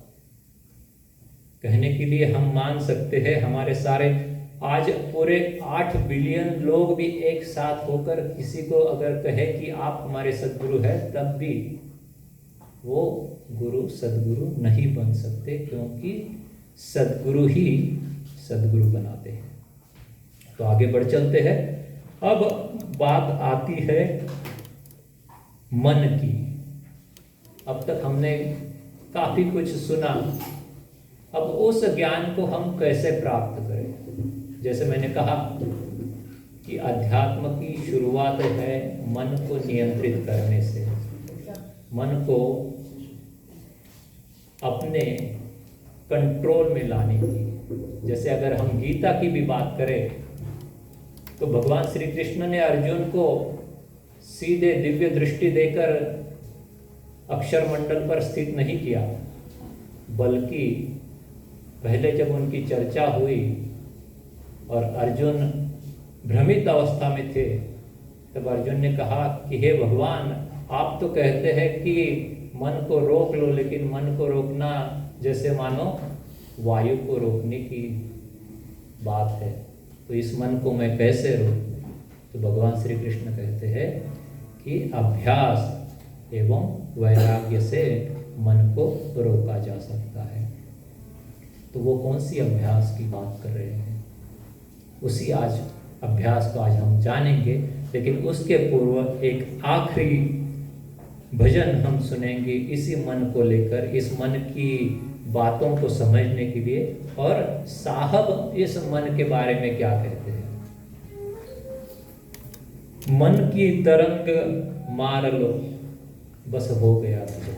Speaker 1: कहने के लिए हम मान सकते हैं हमारे सारे आज पूरे 8 बिलियन लोग भी एक साथ होकर किसी को अगर कहे कि आप हमारे सद्गुरु हैं, तब भी वो गुरु सद्गुरु नहीं बन सकते, क्योंकि सद्गुरु ही सद्गुरु बनाते हैं। तो आगे बढ़ चलते हैं। अब बात आती है मन की। अब तक हमने काफी कुछ सुना, अब उस ज्ञान को हम कैसे प्राप्त करें। जैसे मैंने कहा कि अध्यात्म की शुरुआत है मन को नियंत्रित करने से, मन को अपने कंट्रोल में लाने की। जैसे अगर हम गीता की भी बात करें तो भगवान श्री कृष्ण ने अर्जुन को सीधे दिव्य दृष्टि देकर अक्षर मंडल पर स्थित नहीं किया, बल्कि पहले जब उनकी चर्चा हुई और अर्जुन भ्रमित अवस्था में थे, तब अर्जुन ने कहा कि हे भगवान, आप तो कहते हैं कि मन को रोक लो, लेकिन मन को रोकना जैसे मानो वायु को रोकने की बात है, तो इस मन को मैं कैसे रोकूं। तो भगवान श्री कृष्ण कहते हैं कि अभ्यास एवं वैराग्य से मन को रोका जा सकता है। तो वो कौन सी अभ्यास की बात कर रहे हैं, उसी आज अभ्यास को आज हम जानेंगे। लेकिन उसके पूर्व एक आखिरी भजन हम सुनेंगे इसी मन को लेकर, इस मन की बातों को समझने के लिए, और साहब इस मन के बारे में क्या कहते हैं। मन की तरंग मार लो, बस हो गया तो।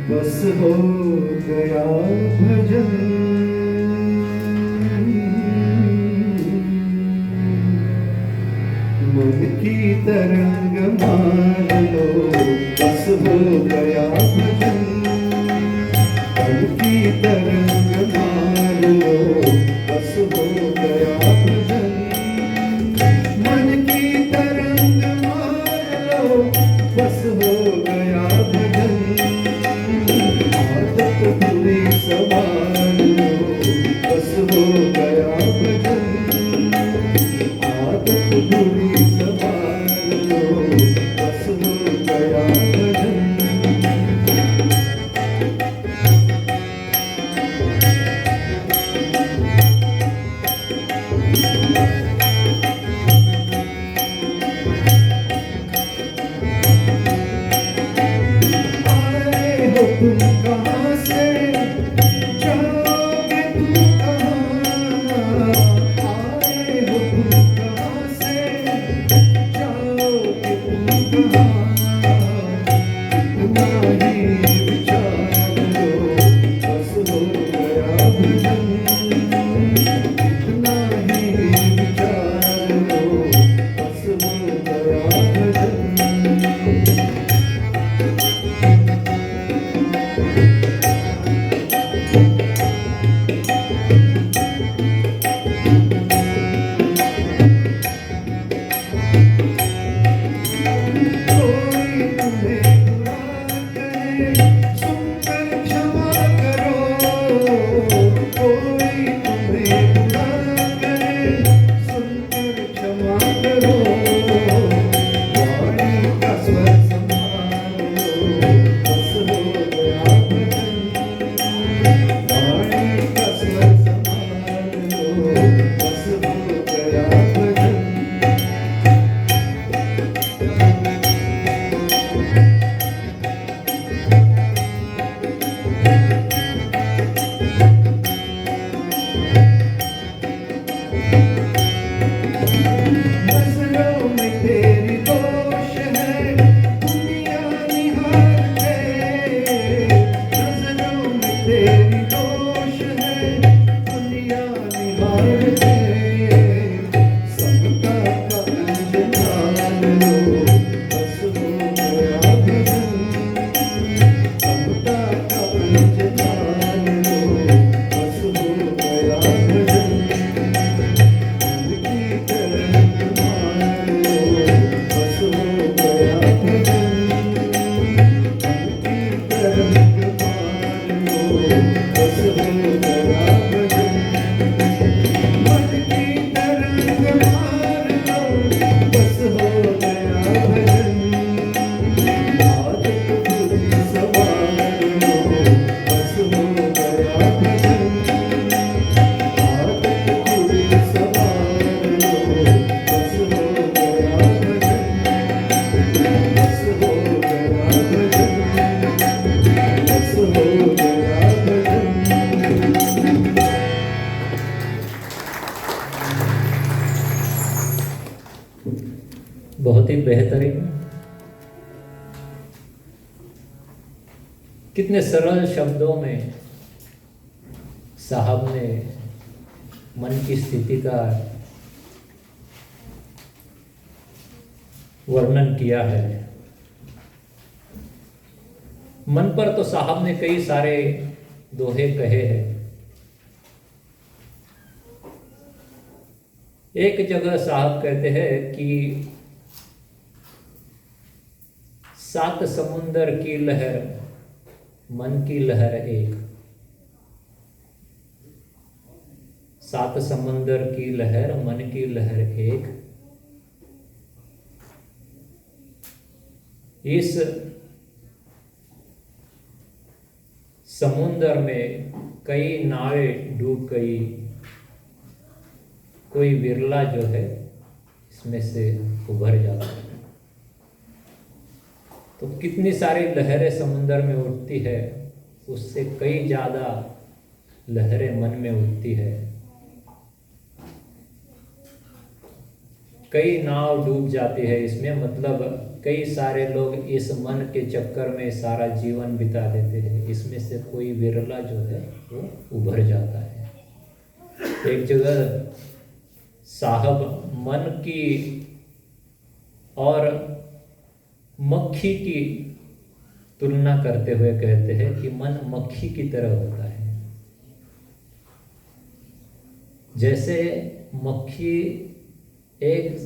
Speaker 3: बस हो गया भजन,
Speaker 1: बहुत ही बेहतरीन, कितने सरल शब्दों में साहब ने मन की स्थिति का वर्णन किया है। मन पर तो साहब ने कई सारे दोहे कहे हैं। एक जगह साहब कहते हैं कि 7 समुंदर की लहर, मन की लहर एक। 7 समुंदर की लहर, मन की लहर एक। इस समुंदर में कई नावें डूब गई, कोई विरला जो है इसमें से उभर जाता है। तो कितनी सारी लहरें समुंदर में उठती है, उससे कई ज़्यादा लहरें मन में उठती है। कई नाव डूब जाती है इसमें, मतलब कई सारे लोग इस मन के चक्कर में सारा जीवन बिता देते हैं। इसमें से कोई विरला जो है वो उभर जाता है। एक जगह साहब मन की और मक्खी की तुलना करते हुए कहते हैं कि मन मक्खी की तरह होता है। जैसे मक्खी 1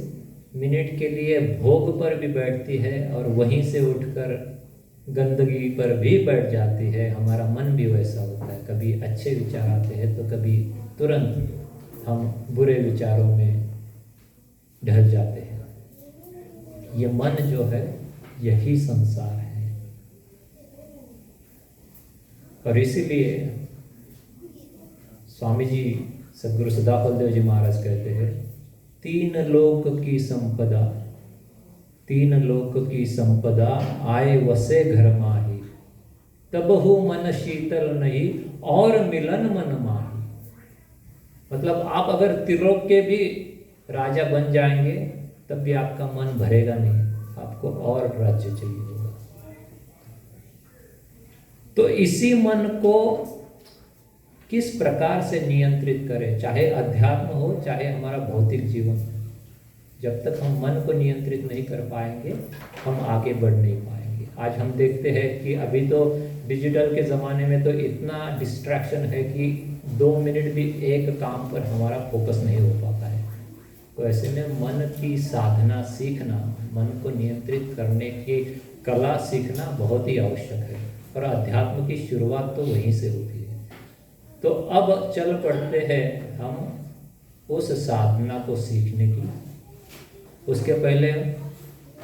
Speaker 1: मिनट के लिए भोग पर भी बैठती है और वहीं से उठकर गंदगी पर भी बैठ जाती है, हमारा मन भी वैसा होता है। कभी अच्छे विचार आते हैं तो कभी तुरंत हम बुरे विचारों में ढल जाते हैं। ये मन जो है यही संसार है। और इसीलिए स्वामी जी सद्गुरु सदाफल देव जी महाराज कहते हैं, 3 लोक की संपदा, 3 लोक की संपदा आए वसे घर माही, तबहु मन शीतल नहीं और मिलन मन माही। मतलब आप अगर त्रिलोक के भी राजा बन जाएंगे तब भी आपका मन भरेगा नहीं, आपको और राज्य चाहिए होगा। तो इसी मन को किस प्रकार से नियंत्रित करें, चाहे अध्यात्म हो चाहे हमारा भौतिक जीवन हो। जब तक हम मन को नियंत्रित नहीं कर पाएंगे हम आगे बढ़ नहीं पाएंगे। आज हम देखते हैं कि अभी तो डिजिटल के ज़माने में तो इतना डिस्ट्रैक्शन है कि 2 मिनट भी एक काम पर हमारा फोकस नहीं हो पाता है। तो ऐसे में मन की साधना सीखना, मन को नियंत्रित करने की कला सीखना बहुत ही आवश्यक है। और अध्यात्म की शुरुआत तो वहीं से होती है। तो अब चल पड़ते हैं हम उस साधना को सीखने की। उसके पहले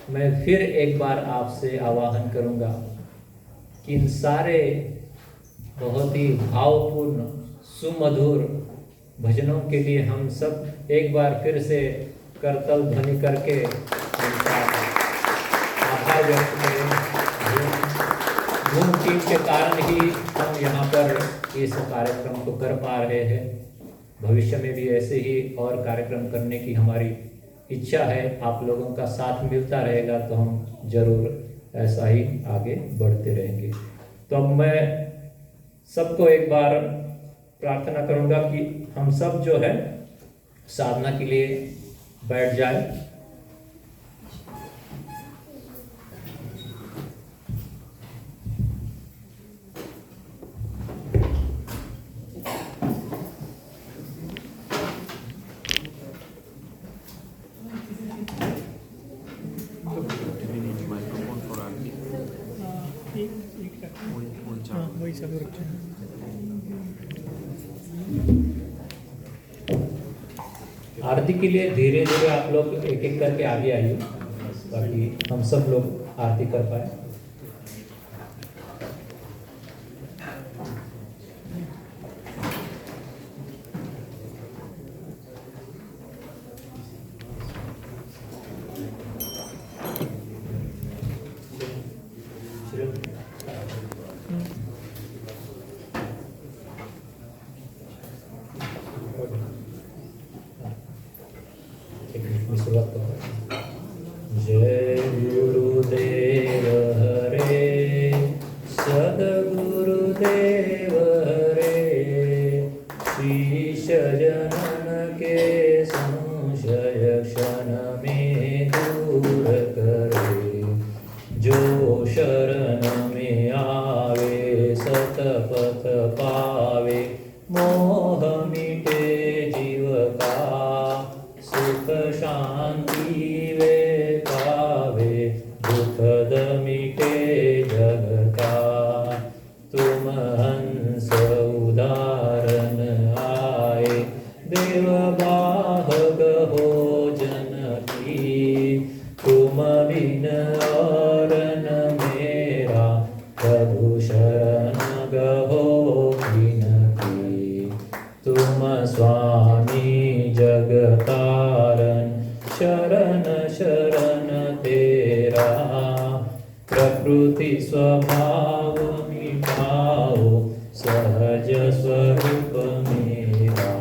Speaker 1: मैं फिर एक बार आपसे आवाहन करूंगा कि इन सारे बहुत ही भावपूर्ण सुमधुर भजनों के लिए हम सब एक बार फिर से करतल ध्वनि करके उनका आभार व्यक्त करें। धूम टीम के कारण ही हम यहाँ पर इस कार्यक्रम को कर पा रहे हैं। भविष्य में भी ऐसे ही और कार्यक्रम करने की हमारी इच्छा है। आप लोगों का साथ मिलता रहेगा तो हम जरूर ऐसा ही आगे बढ़ते रहेंगे। तो अब मैं सबको एक बार प्रार्थना करूंगा कि हम सब जो है साधना के लिए बैठ जाए।
Speaker 4: वही सब रखते हैं।
Speaker 1: आरती के लिए धीरे धीरे आप लोग एक एक करके आगे आइए ताकि हम सब लोग आरती कर पाए। शुरुआत करो। जय ईश जनन के संशय क्षण में दूर करे, जो शरण में आवे सतपथ पावे, मोह मिटे जीव का सुख शांति वे पावे, दुखद मिटे जग का। तुम हंस उदाहरण आए, देव बाहक हो जन की, तुम बिन और न मेरा, प्रभु शरण गहो बिनती। तुम स्वामी जगतारण, शरण शरण तेरा, प्रकृति स्वभाव मिटाओ, सहज स्वरूप मेरा।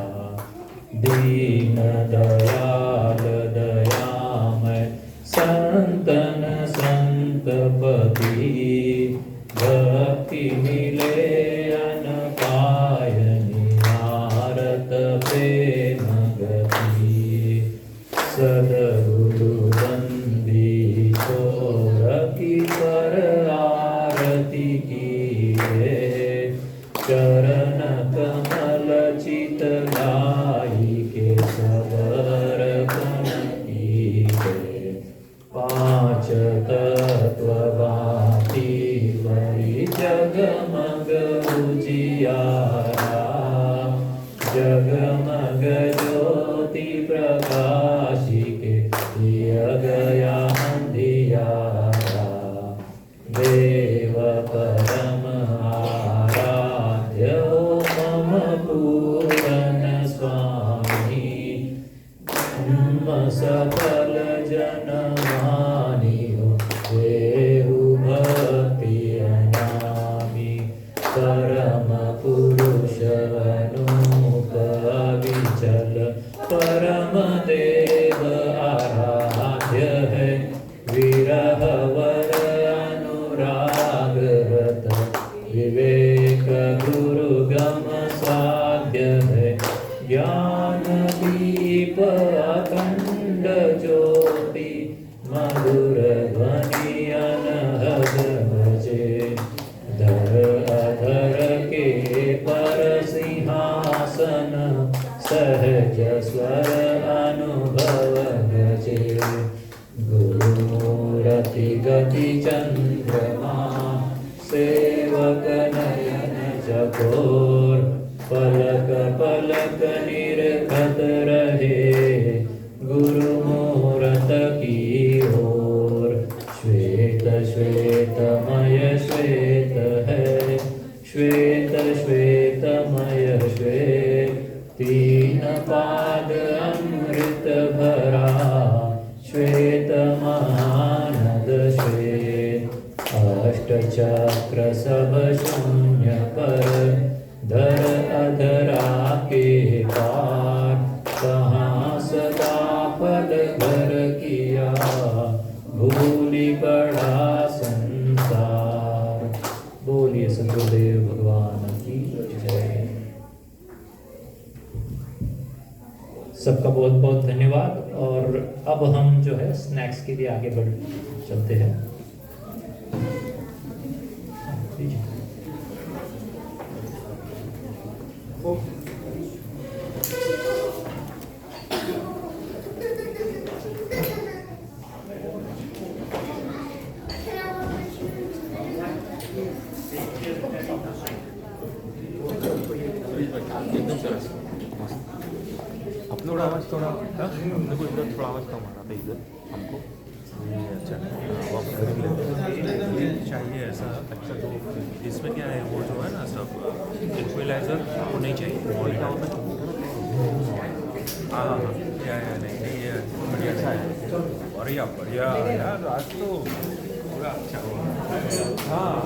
Speaker 1: दीन दयाल दयामय, संतन संतपति, भक्ति मिले अन पायनि, आरत प्रेम गति। सदगुरु बंदी छोर की पर आरती कीजे, चरण कमल चित लाई के सबर गुण कीजे। पांच तत्व बाती वही जगमग उजियारा, जगमग ज्योति प्रकाशिके, दिया गया अंधियारा। देव परम आराध्य हो मम पूरन स्वामी, सफल जन मानियो, देहु भक्ति अनामी। परम पुरुष अनूप विचल, परम देव आराध्य है, विरह वर अनुराग रत, विवेक गुरु गम साध्य है। ज्ञान दीप अखंड ज्योति, मधुर ध्वनि अनहद बजे। धर अधर के पर सिंहासन, सहज स्वर अनुभव गजे। गुरुमूर्ति गति चंद्रमा, सेवक नयन चकोर। पलक पलक निरखत रहे, गुरुमूरत की ओर। श्वेत श्वेतमय श्वेत है, श्वेत श्वेतमय श्वेत। तीन पाद अमृत भरा, श्वेत महानद श्वेत। अष्ट चक्र सब शून्य पर, धर अधरा के पार। कहाँ सदा पल भर किया, भूली पड़ा संसार। बोलिए सद्गुरुदेव भगवान की जय। सबका बहुत बहुत धन्यवाद। और अब हम जो है स्नैक्स के लिए आगे बढ़ चलते हैं।
Speaker 4: एकदम सरस अपलोड आवाज़ थोड़ा देखो इधर थोड़ा आवाज़ कम आ रहा था इधर हमको। अच्छा वापस कर लेते
Speaker 5: ये चाहिए ऐसा अच्छा। तो इसमें क्या है वो जो है ना सब इक्वलाइजर आपको नहीं चाहिए मॉनिटर। हाँ क्या है नहीं ये बढ़िया अच्छा है बढ़िया बढ़िया यार आज तो पूरा अच्छा हुआ। हाँ